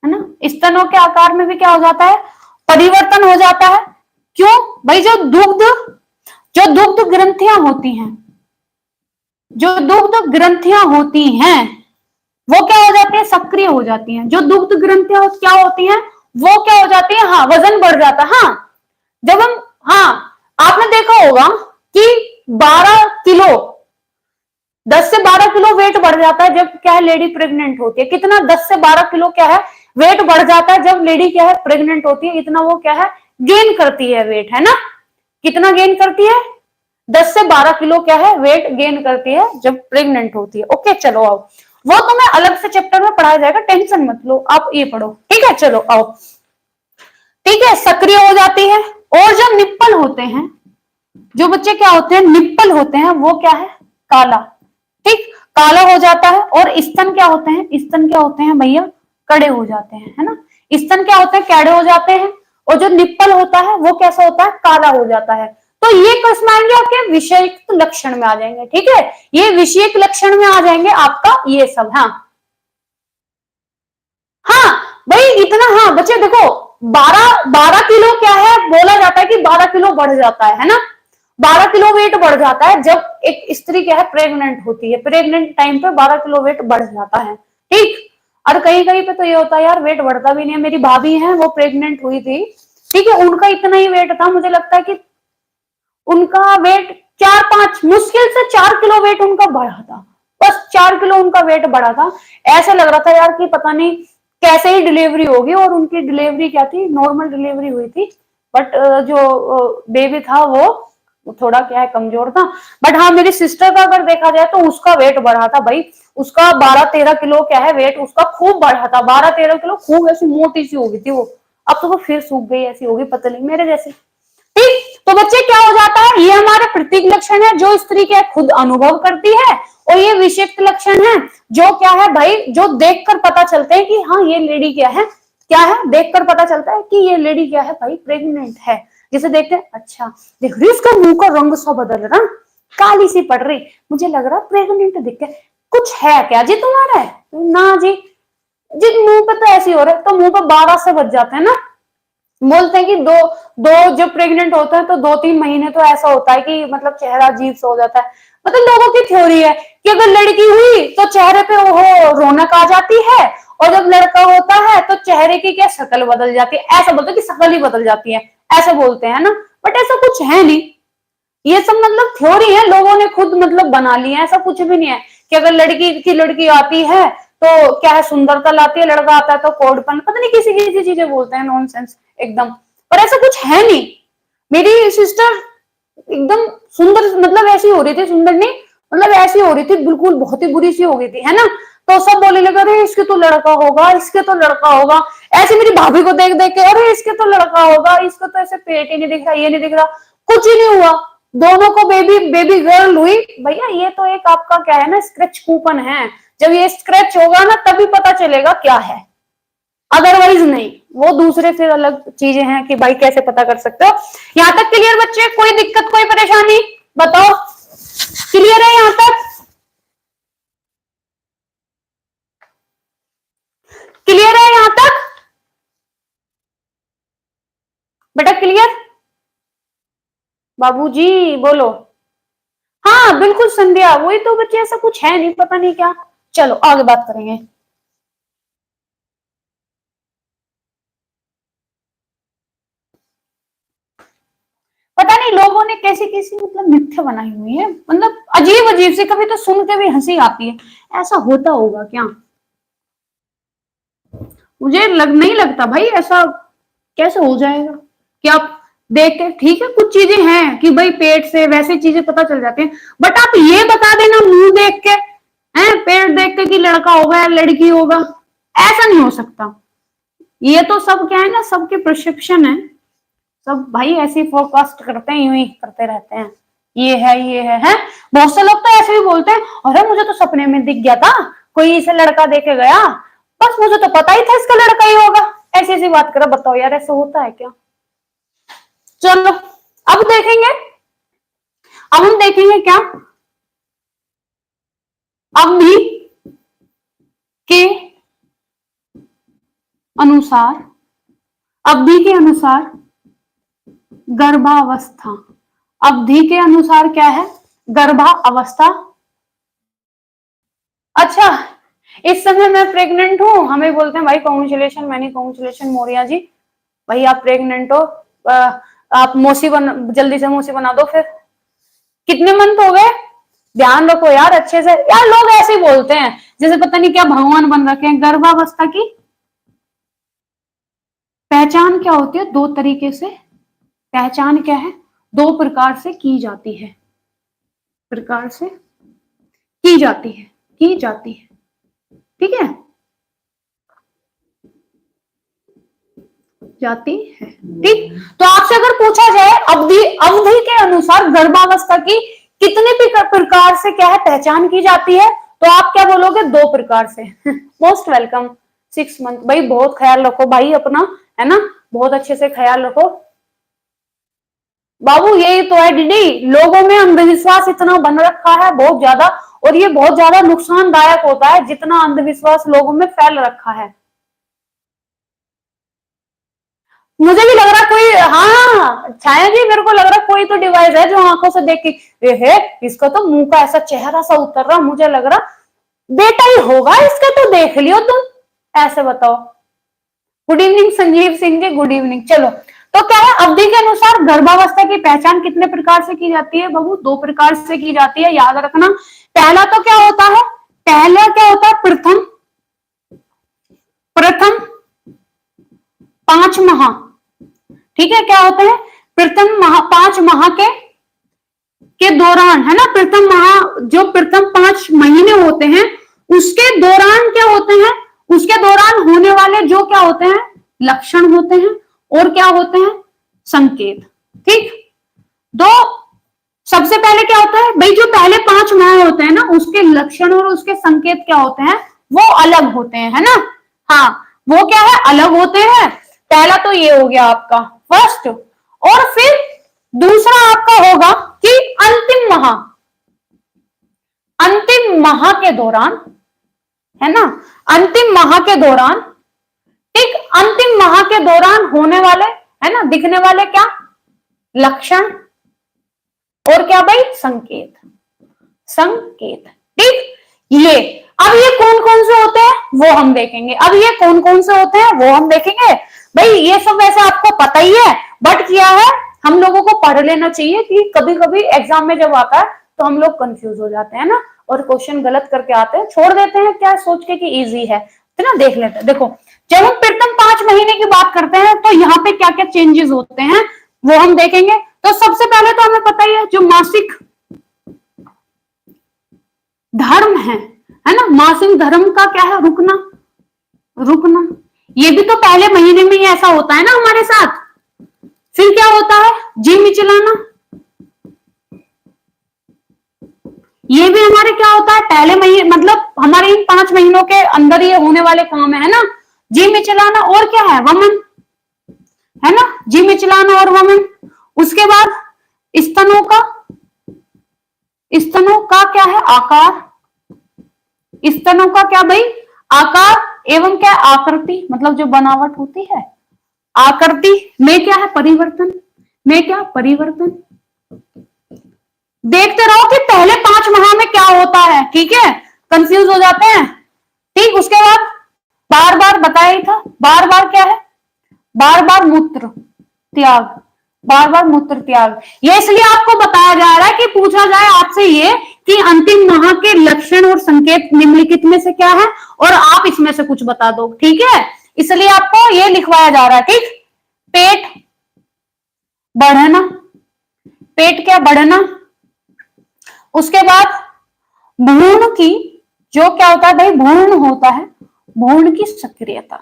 है ना। स्तनों के आकार में भी क्या हो जाता है, परिवर्तन हो जाता है। क्यों भाई, जो दुग्ध ग्रंथियां होती हैं, जो दुग्ध ग्रंथियां होती हैं वो क्या हो जाती है, सक्रिय हो जाती हैं। जो दुग्ध ग्रंथियां क्या होती हैं, वो क्या हो जाती है, हाँ वजन बढ़ जाता है। हाँ, जब हम, हाँ आपने देखा होगा कि 12 किलो, 10 से 12 किलो वेट बढ़ जाता है जब क्या है, लेडी प्रेग्नेंट होती है। कितना, 10 से 12 किलो क्या है, वेट बढ़ जाता है जब लेडी क्या है, प्रेग्नेंट होती है। इतना वो क्या है, गेन करती है वेट, है ना। कितना गेन करती है, 10 से 12 किलो क्या है, वेट गेन करती है जब प्रेग्नेंट होती है। ओके, चलो आओ, वो तो मैं अलग से चैप्टर में पढ़ाया जाएगा, टेंशन मत लो, आप ये पढ़ो, ठीक है। चलो आओ, ठीक है, सक्रिय हो जाती है। और जो निप्पल होते हैं, जो बच्चे क्या होते हैं, निप्पल होते हैं, वो क्या है, काला। ठीक, काला हो जाता है। और स्तन क्या होते हैं, स्तन क्या होते हैं भैया, कड़े हो जाते हैं, है ना। स्तन क्या होते हैं, कैड़े हो जाते हैं। और जो निप्पल होता है वो कैसा होता है, काला हो जाता है। तो ये किस में आएंगे, आपके विषयिक लक्षण में आ जाएंगे, ठीक है। ये विषयिक लक्षण में आ जाएंगे आपका ये सब। हाँ हाँ भाई इतना, हाँ बच्चे देखो, 12 किलो क्या है, बोला जाता है कि 12 किलो बढ़ जाता है ना। 12 किलो वेट बढ़ जाता है जब एक स्त्री क्या है, प्रेग्नेंट होती है। प्रेग्नेंट टाइम पे 12 किलो वेट बढ़ जाता है, ठीक। और कहीं कहीं पे तो ये होता है यार, वेट बढ़ता भी नहीं है। मेरी भाभी है, वो प्रेग्नेंट हुई थी, ठीक है, उनका इतना ही वेट था, मुझे लगता है कि उनका वेट 4-5, मुश्किल से 4 किलो वेट उनका बढ़ा था। बस 4 किलो उनका वेट बढ़ा था। ऐसा लग रहा था यार कि पता नहीं कैसे ही डिलीवरी होगी। और उनकी डिलीवरी क्या थी, नॉर्मल डिलीवरी हुई थी। बट जो बेबी था वो थोड़ा क्या है, कमजोर था। बट हाँ, मेरी सिस्टर का अगर देखा जाए तो उसका वेट बढ़ा था भाई। उसका 12-13 किलो क्या है वेट, उसका खूब बढ़ा था। 12-13 किलो, खूब ऐसी मोटी सी हो गई थी वो। अब तो वो फिर सूख गई, ऐसी होगी पतली मेरे जैसी, ठीक। तो बच्चे क्या हो जाता है, ये हमारे प्रतीक लक्षण है जो स्त्री क्या खुद अनुभव करती है। और ये विशिष्ट लक्षण है जो क्या है भाई, जो देखकर पता चलते हैं कि हाँ ये लेडी क्या है, क्या है, देखकर पता चलता है कि ये लेडी क्या है भाई, प्रेग्नेंट है। जिसे देखते हैं, अच्छा देख रही, उसका मुंह का रंग सा बदल रहा, काली सी पड़ रही, मुझे लग रहा प्रेग्नेंट दिख के, कुछ है क्या जी तुम्हारा है? ना जी, जी मुंह पे तो ऐसे हो रहा है। तो मुंह पे 12 से बच जाते हैं ना। बोलते हैं कि दो दो जब प्रेग्नेंट होता है तो 2-3 महीने तो ऐसा होता है कि मतलब चेहरा अजीब सा हो जाता है। मतलब लोगों की थ्योरी है कि अगर लड़की हुई तो चेहरे पे वो रौनक आ जाती है, और जब लड़का होता है तो चेहरे की क्या शक्ल बदल जाती है। ऐसा बोलते हैं कि शक्ल ही बदल जाती है, ऐसे बोलते हैं ना। बट ऐसा कुछ है नहीं, ये सब मतलब थ्योरी है, लोगों ने खुद मतलब बना ली है। ऐसा कुछ भी नहीं है कि अगर लड़की आती है तो क्या है, सुंदरता लाती है, लड़का आता है तो कोडपन, पता नहीं किसी किसी चीजें बोलते हैं, नॉनसेंस एकदम। पर ऐसा कुछ है नहीं। मेरी सिस्टर एकदम सुंदर, मतलब ऐसी हो रही थी, सुंदर नहीं, मतलब ऐसी हो रही थी बिल्कुल, बहुत ही बुरी सी हो गई थी, है ना। तो सब बोलने लगे, अरे इसके तो लड़का होगा, इसके तो लड़का होगा। ऐसे मेरी भाभी को देख देख के, अरे इसके तो लड़का होगा, इसको तो ऐसे पेट ही नहीं दिख रहा, ये नहीं दिख रहा। कुछ ही नहीं हुआ, दोनों को बेबी बेबी गर्ल हुई। भैया ये तो एक आपका क्या है ना, स्क्रैच कूपन है। जब ये स्क्रैच होगा ना तभी पता चलेगा क्या है, अदरवाइज नहीं। वो दूसरे फिर अलग चीजें हैं कि भाई कैसे पता कर सकते हो। यहां तक क्लियर बच्चे, कोई दिक्कत कोई परेशानी बताओ, क्लियर है यहां तक? क्लियर है यहां तक बेटा, क्लियर? बाबूजी बोलो। हाँ बिल्कुल संध्या, वही तो बच्चे, ऐसा कुछ है नहीं, पता नहीं क्या। चलो आगे बात करेंगे। पता नहीं लोगों ने कैसी कैसी मतलब मिथ्या बनाई हुई है, मतलब अजीब अजीब सी, कभी तो सुन के भी हंसी आती है। ऐसा होता होगा क्या? मुझे नहीं लगता भाई ऐसा कैसे हो जाएगा कि आप देख के, ठीक है कुछ चीजें हैं कि भाई पेट से वैसे चीजें पता चल जाती हैं। बट आप ये बता देना मुंह देख के, हैं पेट देख के कि लड़का होगा या लड़की होगा, ऐसा नहीं हो सकता। ये तो सब क्या है ना, सबके प्रिस्क्रिप्शन है। सब भाई ऐसे फोरकास्ट करते हैं, यूं ही करते रहते हैं, ये है ये है। बहुत से लोग तो ऐसे भी बोलते हैं, अरे मुझे तो सपने में दिख गया था, कोई इसे लड़का देके गया, बस मुझे तो पता ही था इसका लड़का ही होगा। ऐसी ऐसी बात करो, बताओ यार ऐसा होता है क्या? चलो अब देखेंगे, अब हम देखेंगे क्या, अवधि के अनुसार, अवधि के अनुसार गर्भावस्था, अवधि के अनुसार क्या है, गर्भावस्था। अच्छा, इस समय मैं प्रेग्नेंट हूँ, हमें बोलते हैं भाई कॉन्ग्रेचुलेशन, मैंने कॉन्ग्रेचुलेशन मोरिया जी, भाई आप प्रेग्नेंट हो, आप मौसी जल्दी से मौसी बना दो। फिर कितने मंथ हो गए, ध्यान रखो यार अच्छे से। यार लोग ऐसे ही बोलते हैं जैसे पता नहीं क्या भगवान बन रखे हैं। गर्भावस्था की पहचान क्या होती है, दो तरीके से पहचान क्या है, दो प्रकार से की जाती है, प्रकार से की जाती है, की जाती है, ठीक है, जाती है, ठीक। तो आपसे अगर पूछा जाए अवधि, अवधि के अनुसार गर्भावस्था की कितने भी प्रकार से क्या है पहचान की जाती है, तो आप क्या बोलोगे? 2 प्रकार से। Most welcome. 6 मंथ भाई, बहुत ख्याल रखो भाई अपना, है ना, बहुत अच्छे से ख्याल रखो बाबू। यही तो है दीदी, लोगों में अंधविश्वास इतना बन रखा है बहुत ज्यादा, और ये बहुत ज्यादा नुकसानदायक होता है जितना अंधविश्वास लोगों में फैल रखा है। मुझे भी लग रहा कोई, हाँ छाया जी, मेरे को लग रहा कोई तो डिवाइस है जो आंखों से देख के है, इसका तो मुंह का ऐसा चेहरा सा उतर रहा, मुझे लग रहा बेटा ही होगा इसका, तो देख लियो तुम, ऐसे बताओ। Good evening Sanjeev Singh ji, good evening. चलो, तो क्या है, अवधि के अनुसार गर्भावस्था की पहचान कितने प्रकार से की जाती है बाबू? 2 प्रकार से की जाती है, याद रखना। पहला तो क्या होता है, पहला क्या होता है, प्रथम प्रथम 5 माह, ठीक है, क्या होते हैं, प्रथम 5 माह के दौरान, है ना, प्रथम माह, जो प्रथम 5 महीने होते हैं उसके दौरान क्या होते हैं, उसके दौरान होने वाले जो क्या होते हैं, लक्षण होते हैं, और क्या होते हैं, संकेत। ठीक, दो, सबसे पहले क्या होता है भाई, जो पहले 5 माह होते हैं ना, उसके लक्षण और उसके संकेत क्या होते हैं, वो अलग होते हैं, है ना। हाँ, वो क्या है, अलग होते हैं। पहला तो ये हो गया आपका फर्स्ट, और फिर दूसरा आपका होगा कि अंतिम माह के दौरान, है ना, अंतिम माह के दौरान, ठीक, अंतिम माह के दौरान होने वाले, है ना, दिखने वाले क्या लक्षण, और क्या भाई, संकेत, संकेत। ठीक, ये, अब ये कौन कौन से होते हैं वो हम देखेंगे, अब ये कौन कौन से होते हैं वो हम देखेंगे। भाई ये सब वैसे आपको पता ही है, बट क्या है, हम लोगों को पढ़ लेना चाहिए कि कभी कभी एग्जाम में जब आता है तो हम लोग कंफ्यूज हो जाते हैं ना, और क्वेश्चन गलत करके आते हैं, छोड़ देते हैं क्या सोच के कि इजी है, तो ना देख लेते हैं। देखो, जब हम प्रथम 5 महीने की बात करते हैं तो यहाँ पे क्या क्या चेंजेस होते हैं वो हम देखेंगे। तो सबसे पहले तो हमें पता ही है, जो मासिक धर्म है ना, मासिक धर्म का क्या है, रुकना, रुकना, ये भी तो पहले महीने में ही ऐसा होता है ना हमारे साथ। फिर क्या होता है, जी मिचलाना, ये भी हमारे क्या होता है, पहले महीने, मतलब हमारे इन 5 महीनों के अंदर ये होने वाले काम है ना, जी मिचलाना, और क्या है, वमन, है ना, जी मिचलाना और वमन। उसके बाद स्तनों का क्या है, आकार, स्तनों का क्या भाई, आकार, एवं क्या आकृति, मतलब जो बनावट होती है, आकृति में क्या है, परिवर्तन, में क्या परिवर्तन। देखते रहो कि पहले 5 माह में क्या होता है, ठीक है, कंफ्यूज हो जाते हैं। ठीक, उसके बाद बार बार बताया ही था, बार बार क्या है, बार बार मूत्र त्याग, बार बार मूत्र त्याग। ये इसलिए आपको बताया जा रहा है कि पूछा जाए आपसे ये कि अंतिम माह के लक्षण और संकेत निम्नलिखित में से क्या है, और आप इसमें से कुछ बता दो, ठीक है, इसलिए आपको ये लिखवाया जा रहा है। ठीक, पेट बढ़ना, पेट क्या बढ़ना, उसके बाद भ्रूण की, जो क्या होता है भाई, भ्रूण होता है, भ्रूण की सक्रियता,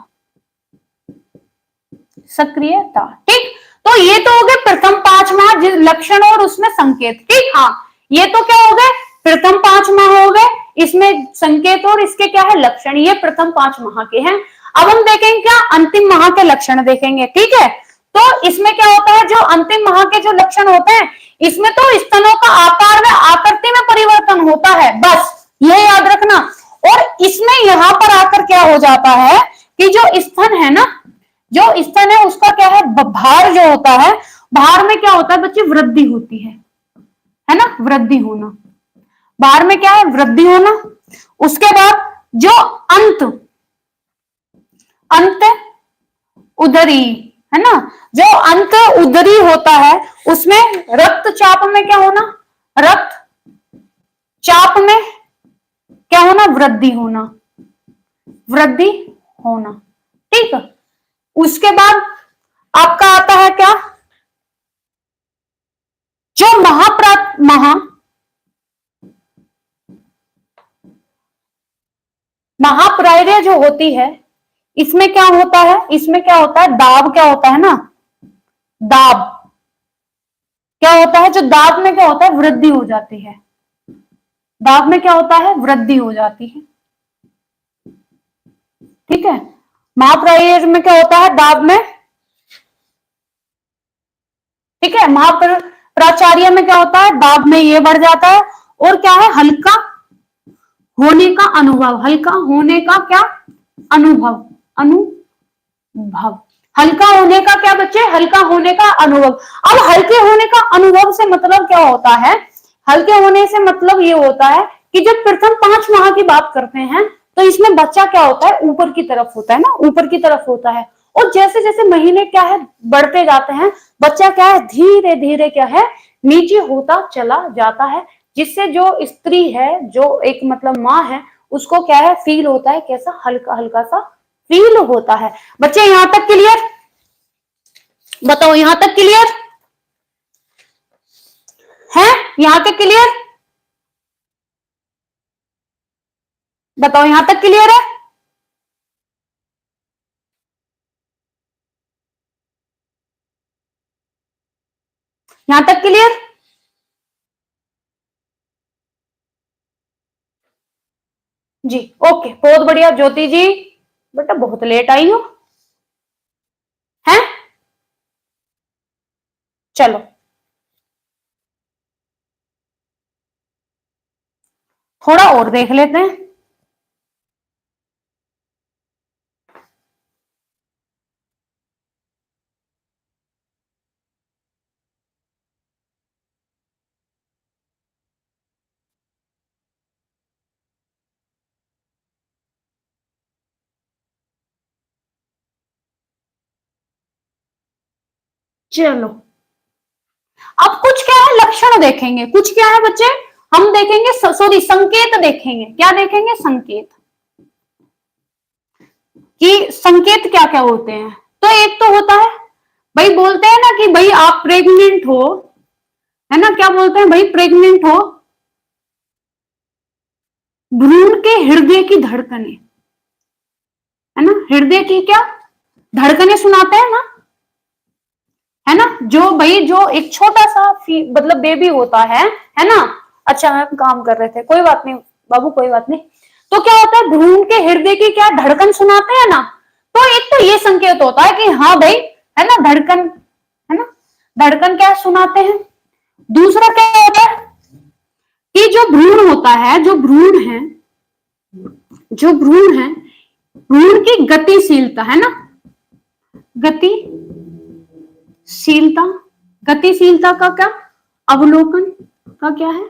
सक्रियता। ठीक, तो ये तो हो गए प्रथम 5 माह लक्षण और उसमें संकेत। ठीक, हाँ, ये तो क्या हो गए, प्रथम 5 माह हो गए, इसमें संकेत और इसके क्या है, लक्षण, ये प्रथम 5 माह के हैं। अब हम देखेंगे क्या, अंतिम माह के लक्षण देखेंगे। ठीक है, तो इसमें क्या होता है, जो अंतिम माह के जो लक्षण होते हैं, इसमें तो स्तनों का आकार में, आकृति में परिवर्तन होता है, बस ये याद रखना। और इसमें यहां पर आकर क्या हो जाता है कि जो स्तन है ना, जो स्तन है उसका क्या है, भार जो होता है, भार में क्या होता है बच्चे, वृद्धि होती है ना, वृद्धि होना, भार में क्या है, वृद्धि होना। उसके बाद जो अंत अंत उदरी, है ना, जो अंत उदरी होता है उसमें रक्तचाप में क्या होना, रक्त चाप में क्या होना, वृद्धि होना, वृद्धि होना। ठीक, उसके बाद आपका आता है क्या, जो महाप्रायर्य जो होती है, इसमें क्या होता है, इसमें क्या होता है, दाब क्या होता है ना, दाब क्या होता है, जो दाब में क्या होता है, वृद्धि हो जाती है, दाब में क्या होता है, वृद्धि हो जाती है। ठीक है, महाप्राय में क्या होता है, दाब में, ठीक है, महाप्राचार्य में क्या होता है, दाब में ये बढ़ जाता है। और क्या है, हल्का होने का अनुभव, हल्का होने का क्या, अनुभव, अनुभव, हल्का होने का क्या बच्चे, हल्का होने का अनुभव। अब हल्के होने का अनुभव से मतलब क्या होता है, हल्के होने से मतलब ये होता है कि जब प्रथम 5 माह की बात करते हैं तो इसमें बच्चा क्या होता है, ऊपर की तरफ होता है ना, ऊपर की तरफ होता है। और जैसे जैसे महीने क्या है बढ़ते जाते हैं, बच्चा क्या है धीरे धीरे क्या है नीचे होता चला जाता है, जिससे जो स्त्री है, जो एक मतलब माँ है, उसको क्या है फील होता है, कैसा, हल्का हल्का सा फील होता है। बच्चे यहां तक क्लियर, बताओ यहां तक क्लियर है, यहां तक क्लियर, बताओ यहां तक क्लियर है। यहां तक क्लियर, जी ओके, बहुत बढ़िया ज्योति जी, बेटा बहुत लेट आई हो, हैं, चलो थोड़ा और देख लेते हैं। चलो अब कुछ क्या है लक्षण देखेंगे, कुछ क्या है बच्चे, हम देखेंगे, सॉरी संकेत देखेंगे, क्या देखेंगे, संकेत, कि संकेत क्या क्या होते हैं। तो एक तो होता है, भाई बोलते हैं ना कि भाई आप प्रेग्नेंट हो, है ना, क्या बोलते हैं भाई, प्रेग्नेंट हो, भ्रूण के हृदय की धड़कने, है ना, हृदय की क्या धड़कने सुनाते हैं ना, है ना, जो भाई जो एक छोटा सा मतलब बेबी होता है ना। अच्छा हम काम कर रहे थे, कोई बात नहीं बाबू, कोई बात नहीं। तो क्या होता है, भ्रूण के हृदय की क्या धड़कन सुनाते हैं ना, तो एक तो ये संकेत होता है कि हाँ भाई, है ना, धड़कन, है ना, धड़कन क्या सुनाते हैं। दूसरा क्या होता है कि जो भ्रूण होता है, जो भ्रूण है, जो भ्रूण है, भ्रूण की गतिशीलता, है ना, गतिशीलता, गतिशीलता का क्या, अवलोकन का क्या है,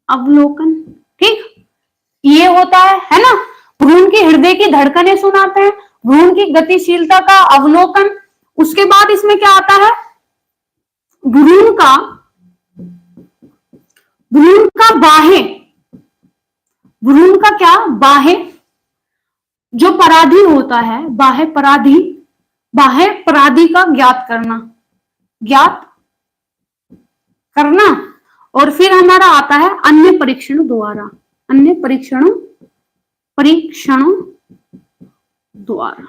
अवलोकन, ठीक, ये होता है ना। भ्रूण की हृदय की धड़कनें सुनाते हैं, भ्रूण की गतिशीलता का अवलोकन। उसके बाद इसमें क्या आता है, भ्रूण का, भ्रूण का बाह्य, भ्रूण का क्या बाह्य, जो पराधी होता है, बाह्य पराधी, बाह्य पराधी का ज्ञात करना, ज्ञात करना। और फिर हमारा आता है अन्य परीक्षण द्वारा, अन्य परीक्षणों, परीक्षणों द्वारा,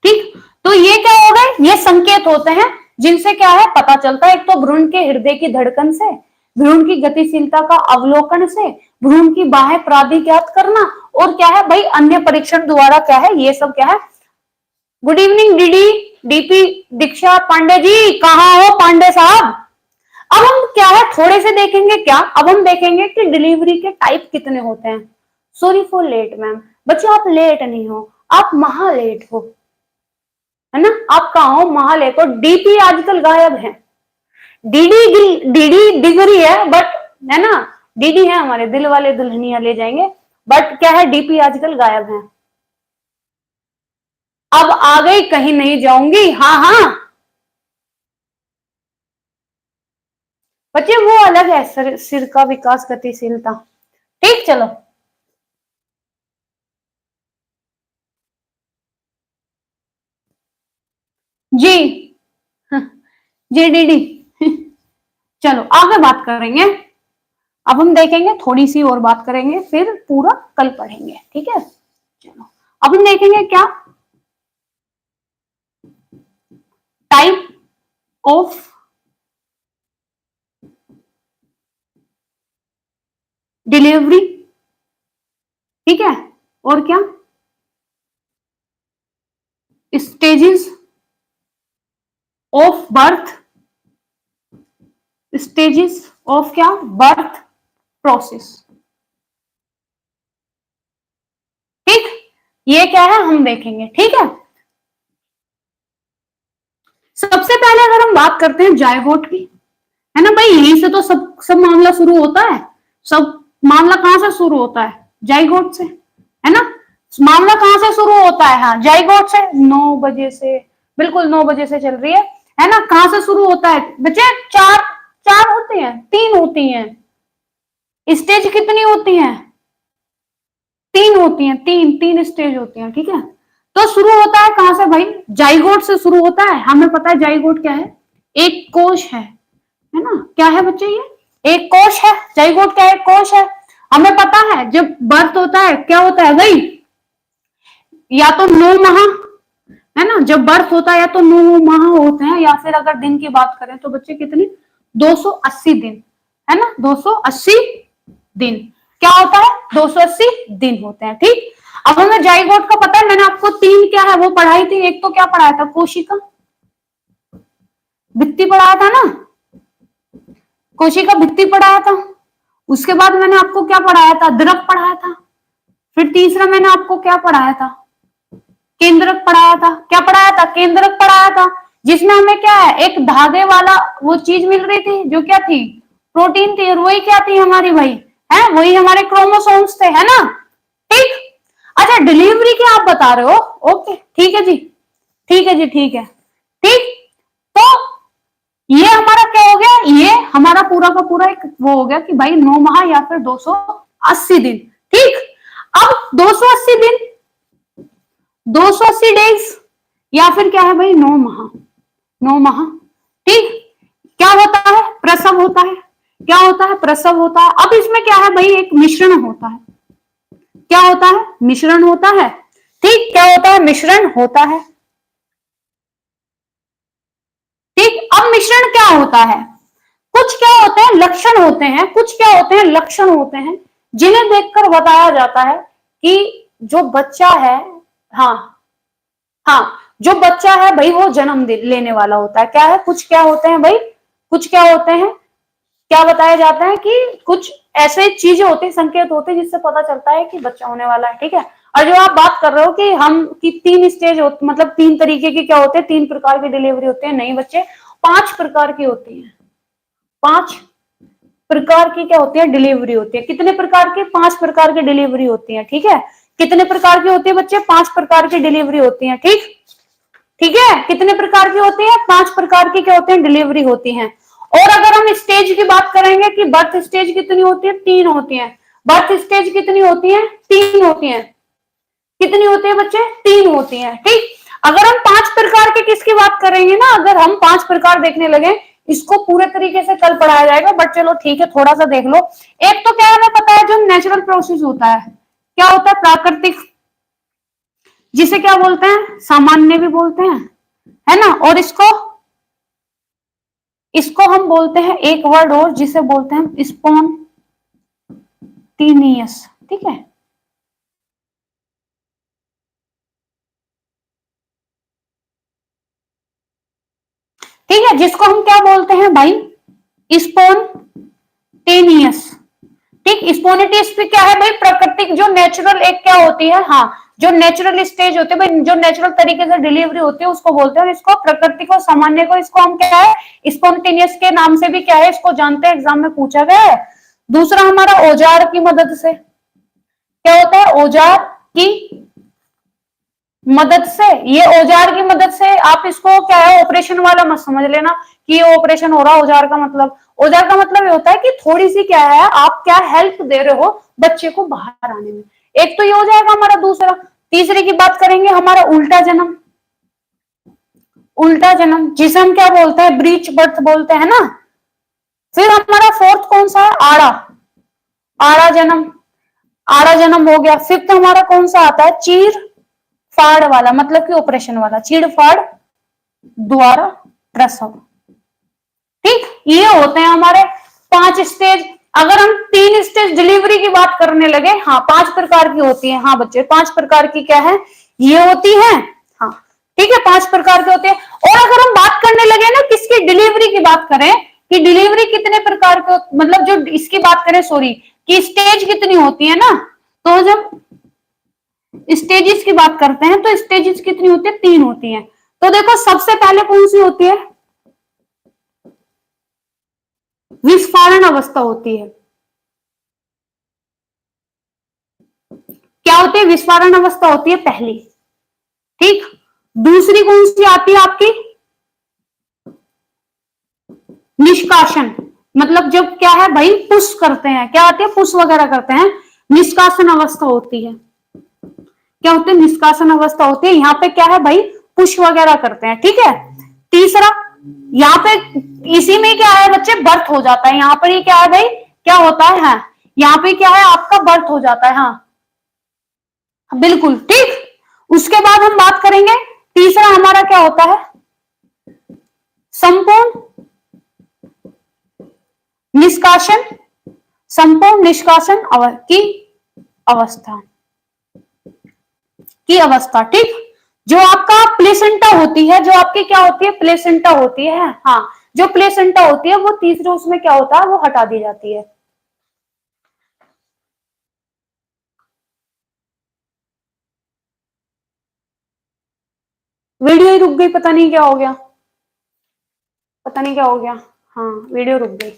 ठीक। तो ये क्या हो गए, ये संकेत होते हैं जिनसे क्या है पता चलता है, एक तो भ्रूण के हृदय की धड़कन से, भ्रूण की गतिशीलता का अवलोकन से, भ्रूण की बाह्य प्राधि ज्ञात करना, और क्या है भाई अन्य परीक्षण द्वारा क्या है, ये सब क्या है। गुड इवनिंग डीडी, डीपी दीक्षा पांडे जी, कहाँ हो पांडे साहब। अब हम क्या है थोड़े से देखेंगे, क्या अब हम देखेंगे कि डिलीवरी के टाइप कितने होते हैं। सॉरी फॉर लेट मैम, बच्चे आप लेट नहीं हो, आप महा लेट हो, है ना, आप कहा हो महालय को, डीपी आजकल गायब है, डीडी डीडी डिग्री है बट, है ना, डीडी है हमारे दिल वाले दुल्हनिया ले जाएंगे, बट क्या है डीपी आजकल गायब है। अब आ गई, कहीं नहीं जाऊंगी, हाँ हाँ बच्चे वो अलग है, सिर का विकास गतिशीलता, ठीक चलो। जी जी डीडी चलो आगे बात करेंगे, अब हम देखेंगे थोड़ी सी और बात करेंगे, फिर पूरा कल पढ़ेंगे, ठीक है। चलो अब हम देखेंगे क्या, टाइप ऑफ डिलीवरी, ठीक है, और क्या, stages of birth, stages of क्या, बर्थ प्रोसेस, ठीक, ये क्या है हम देखेंगे, ठीक है। सबसे पहले अगर हम बात करते हैं जायगोट की, है ना भाई, यहीं से तो सब मामला शुरू होता है, सब मामला कहां से शुरू होता है, जाइगोट से, है ना, मामला कहां से शुरू होता है, हाँ जाइगोट से, 9 बजे से, बिल्कुल 9 बजे से चल रही है ना, कहां से शुरू होता है बच्चे, चार, चार होते हैं, तीन होती हैं, स्टेज कितनी होती हैं, तीन होती हैं, तीन तीन स्टेज होती हैं, ठीक है। तो शुरू होता है कहां से भाई, जाइगोट से शुरू होता है, हमें पता है जाइगोट क्या है, एक कोश है ना, क्या है बच्चे, ये एक कोश है, जाइगोट क्या है, एक कोश है। हमें पता है जब बर्थ होता है क्या होता है भाई, या तो 9 माह, है ना, जब बर्थ होता है या तो 9 माह होते हैं, या फिर अगर दिन की बात करें तो बच्चे कितने, 280 दिन, है ना, 280 दिन, क्या होता है, 280 दिन होते हैं, ठीक। अब हमें जाइगोट का पता है, मैंने आपको तीन क्या है वो पढ़ाई थी, एक तो क्या पढ़ाया था, कोशिका भित्ति पढ़ाया था ना, कोशिका भित्ति पढ़ाया था, उसके बाद मैंने आपको क्या पढ़ाया था, द्रव पढ़ाया था, फिर तीसरा मैंने आपको क्या पढ़ाया था, केंद्रक पढ़ाया था, क्या पढ़ाया था, केंद्रक पढ़ाया था, जिसमें हमें क्या है, एक धागे वाला वो चीज मिल रही थी, जो क्या थी, प्रोटीन थी, और वही क्या थी हमारी भाई, है वही हमारे क्रोमोसोम्स थे, है ना, ठीक। अच्छा डिलीवरी की आप बता रहे हो, ओके ठीक है जी, ठीक है जी, ठीक है, ठीक। तो ये हमारा क्या हो गया, ये हमारा पूरा का पूरा एक वो हो गया कि भाई 9 माह या फिर 280 दिन, ठीक। अब 280 दिन, 280 डेज, या फिर क्या है भाई, 9 माह, 9 माह, ठीक। क्या होता है, प्रसव होता है, क्या होता है, प्रसव होता है। अब इसमें क्या है भाई, एक मिश्रण होता है, क्या होता है, मिश्रण होता है, ठीक, क्या होता है, मिश्रण होता है, ठीक। अब मिश्रण क्या होता है, कुछ क्या होते हैं लक्षण होते हैं, कुछ क्या होते हैं लक्षण होते हैं, जिन्हें देखकर बताया जाता है कि जो बच्चा है, हाँ हाँ, जो बच्चा है भाई वो जन्म लेने वाला होता है, क्या है, कुछ क्या होते हैं भाई, कुछ क्या होते हैं, क्या बताया जाता है कि कुछ ऐसे चीजें होती हैं, संकेत होते हैं, जिससे पता चलता है कि बच्चा होने वाला है, ठीक है। और जो आप बात कर रहे हो कि हम कि तीन स्टेज होते, मतलब तीन तरीके की क्या होते हैं, तीन प्रकार की डिलीवरी होती है, नहीं बच्चे 5 प्रकार की होती है, 5 प्रकार की क्या होती है, डिलीवरी होती है, कितने प्रकार की, 5 प्रकार की डिलीवरी होती है, ठीक है। कितने प्रकार की होती है बच्चे, 5 प्रकार की डिलीवरी होती है, ठीक, ठीक है, कितने प्रकार की होती है, 5 प्रकार की क्या होती है, डिलीवरी होती है। और अगर हम स्टेज की बात करेंगे कि बर्थ स्टेज कितनी होती है, 3 होती है, बर्थ स्टेज कितनी होती है, 3 होती है, कितनी होती है बच्चे, 3 होती है, ठीक। अगर हम 5 प्रकार के किसकी बात करेंगे ना, अगर हम 5 प्रकार देखने लगे, इसको पूरे तरीके से कल पढ़ाया जाएगा, बट चलो ठीक है थोड़ा सा देख लो। एक तो क्या हमें पता है, जो नेचुरल प्रोसेस होता है, क्या होता है, प्राकृतिक, जिसे क्या बोलते हैं, सामान्य भी बोलते हैं, है ना, और इसको इसको हम बोलते हैं एक वर्ड और, जिसे बोलते हैं स्पॉन्टेनियस, ठीक है। ठीक है, जिसको हम क्या बोलते हैं भाई, स्पॉन्टेनियस, ठीक। स्पॉन्टेनियस पे क्या है भाई, प्राकृतिक, जो नेचुरल एक क्या होती है, हाँ जो नेचुरल स्टेज होते हैं भाई, जो नेचुरल तरीके से डिलीवरी होती है उसको बोलते हैं, और इसको प्राकृतिक और सामान्य को इसको हम क्या है, स्पॉन्टेनियस के नाम से भी क्या है, इसको जानते हैं, एग्जाम में पूछा गया है। दूसरा हमारा औजार की मदद से, क्या होता है, औजार की मदद से, ये औजार की मदद से, आप इसको क्या है, ऑपरेशन वाला मत समझ लेना कि ये ऑपरेशन हो रहा है, औजार का मतलब, औजार का मतलब ये होता है कि थोड़ी सी क्या है, आप क्या हेल्प दे रहे हो बच्चे को बाहर आने में, एक तो ये हो जाएगा हमारा। दूसरा, तीसरे की बात करेंगे, हमारा उल्टा जन्म, उल्टा जन्म जिसे हम क्या बोलते हैं, ब्रीच बर्थ बोलते हैं ना। फिर हमारा फोर्थ कौन सा है, आड़ा, आड़ा जन्म, आड़ा जन्म हो गया। फिफ्थ हमारा कौन सा आता है, चीर फाड़ वाला, मतलब कि ऑपरेशन वाला, चीड़ फाड़ द्वारा प्रसव, ठीक। ये होते हैं हमारे 5 स्टेज। अगर हम 3 स्टेज डिलीवरी की बात करने लगे, हाँ 5 प्रकार की होती है। हाँ बच्चे 5 प्रकार की क्या है, ये होती है। हाँ ठीक है, 5 प्रकार के होते हैं। और अगर हम बात करने लगे ना किसकी, डिलीवरी की बात करें कि डिलीवरी कितने प्रकार के, मतलब जो इसकी बात करें, सॉरी, कि स्टेज कितनी होती है ना, तो जब स्टेजेस की बात करते हैं तो स्टेजेस कितनी होती है, 3 होती है। तो देखो सबसे पहले कौन सी होती है, विस्फारण अवस्था होती है। क्या होती है, विस्फारण अवस्था होती है पहली। ठीक, दूसरी कौन सी आती है आपकी, निष्कासन। मतलब जब क्या है भाई, पुश करते हैं, क्या आती है, पुश वगैरह करते हैं, निष्कासन अवस्था होती है। क्या होती है, निष्कासन अवस्था होती है। यहाँ पे क्या है भाई, पुश वगैरह करते हैं। ठीक है, तीसरा, यहाँ पे इसी में क्या है बच्चे, बर्थ हो जाता है। यहाँ पर ये क्या है भाई, क्या होता है, हाँ यहाँ पे क्या है, आपका बर्थ हो जाता है। हाँ बिल्कुल ठीक। उसके बाद हम बात करेंगे, तीसरा हमारा क्या होता है, संपूर्ण निष्कासन। संपूर्ण निष्कासन की अवस्था। ठीक, जो आपका प्लेसेंटा होती है, जो आपकी क्या होती है, प्लेसेंटा होती है। हाँ, जो प्लेसेंटा होती है वो तीसरे उसमें क्या होता है, वो हटा दी जाती है। वीडियो ही रुक गई, पता नहीं क्या हो गया, पता नहीं क्या हो गया। हाँ वीडियो रुक गई।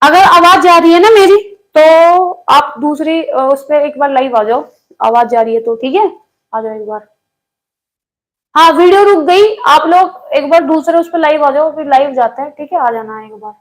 अगर आवाज जा रही है ना मेरी, तो आप दूसरी उस पर एक बार लाइव आ जाओ। आवाज जा रही है तो ठीक है, आ जाओ एक बार। हाँ वीडियो रुक गई, आप लोग एक बार दूसरे उस पर लाइव आ जाओ, फिर लाइव जाते हैं। ठीक है, आ जाना एक बार।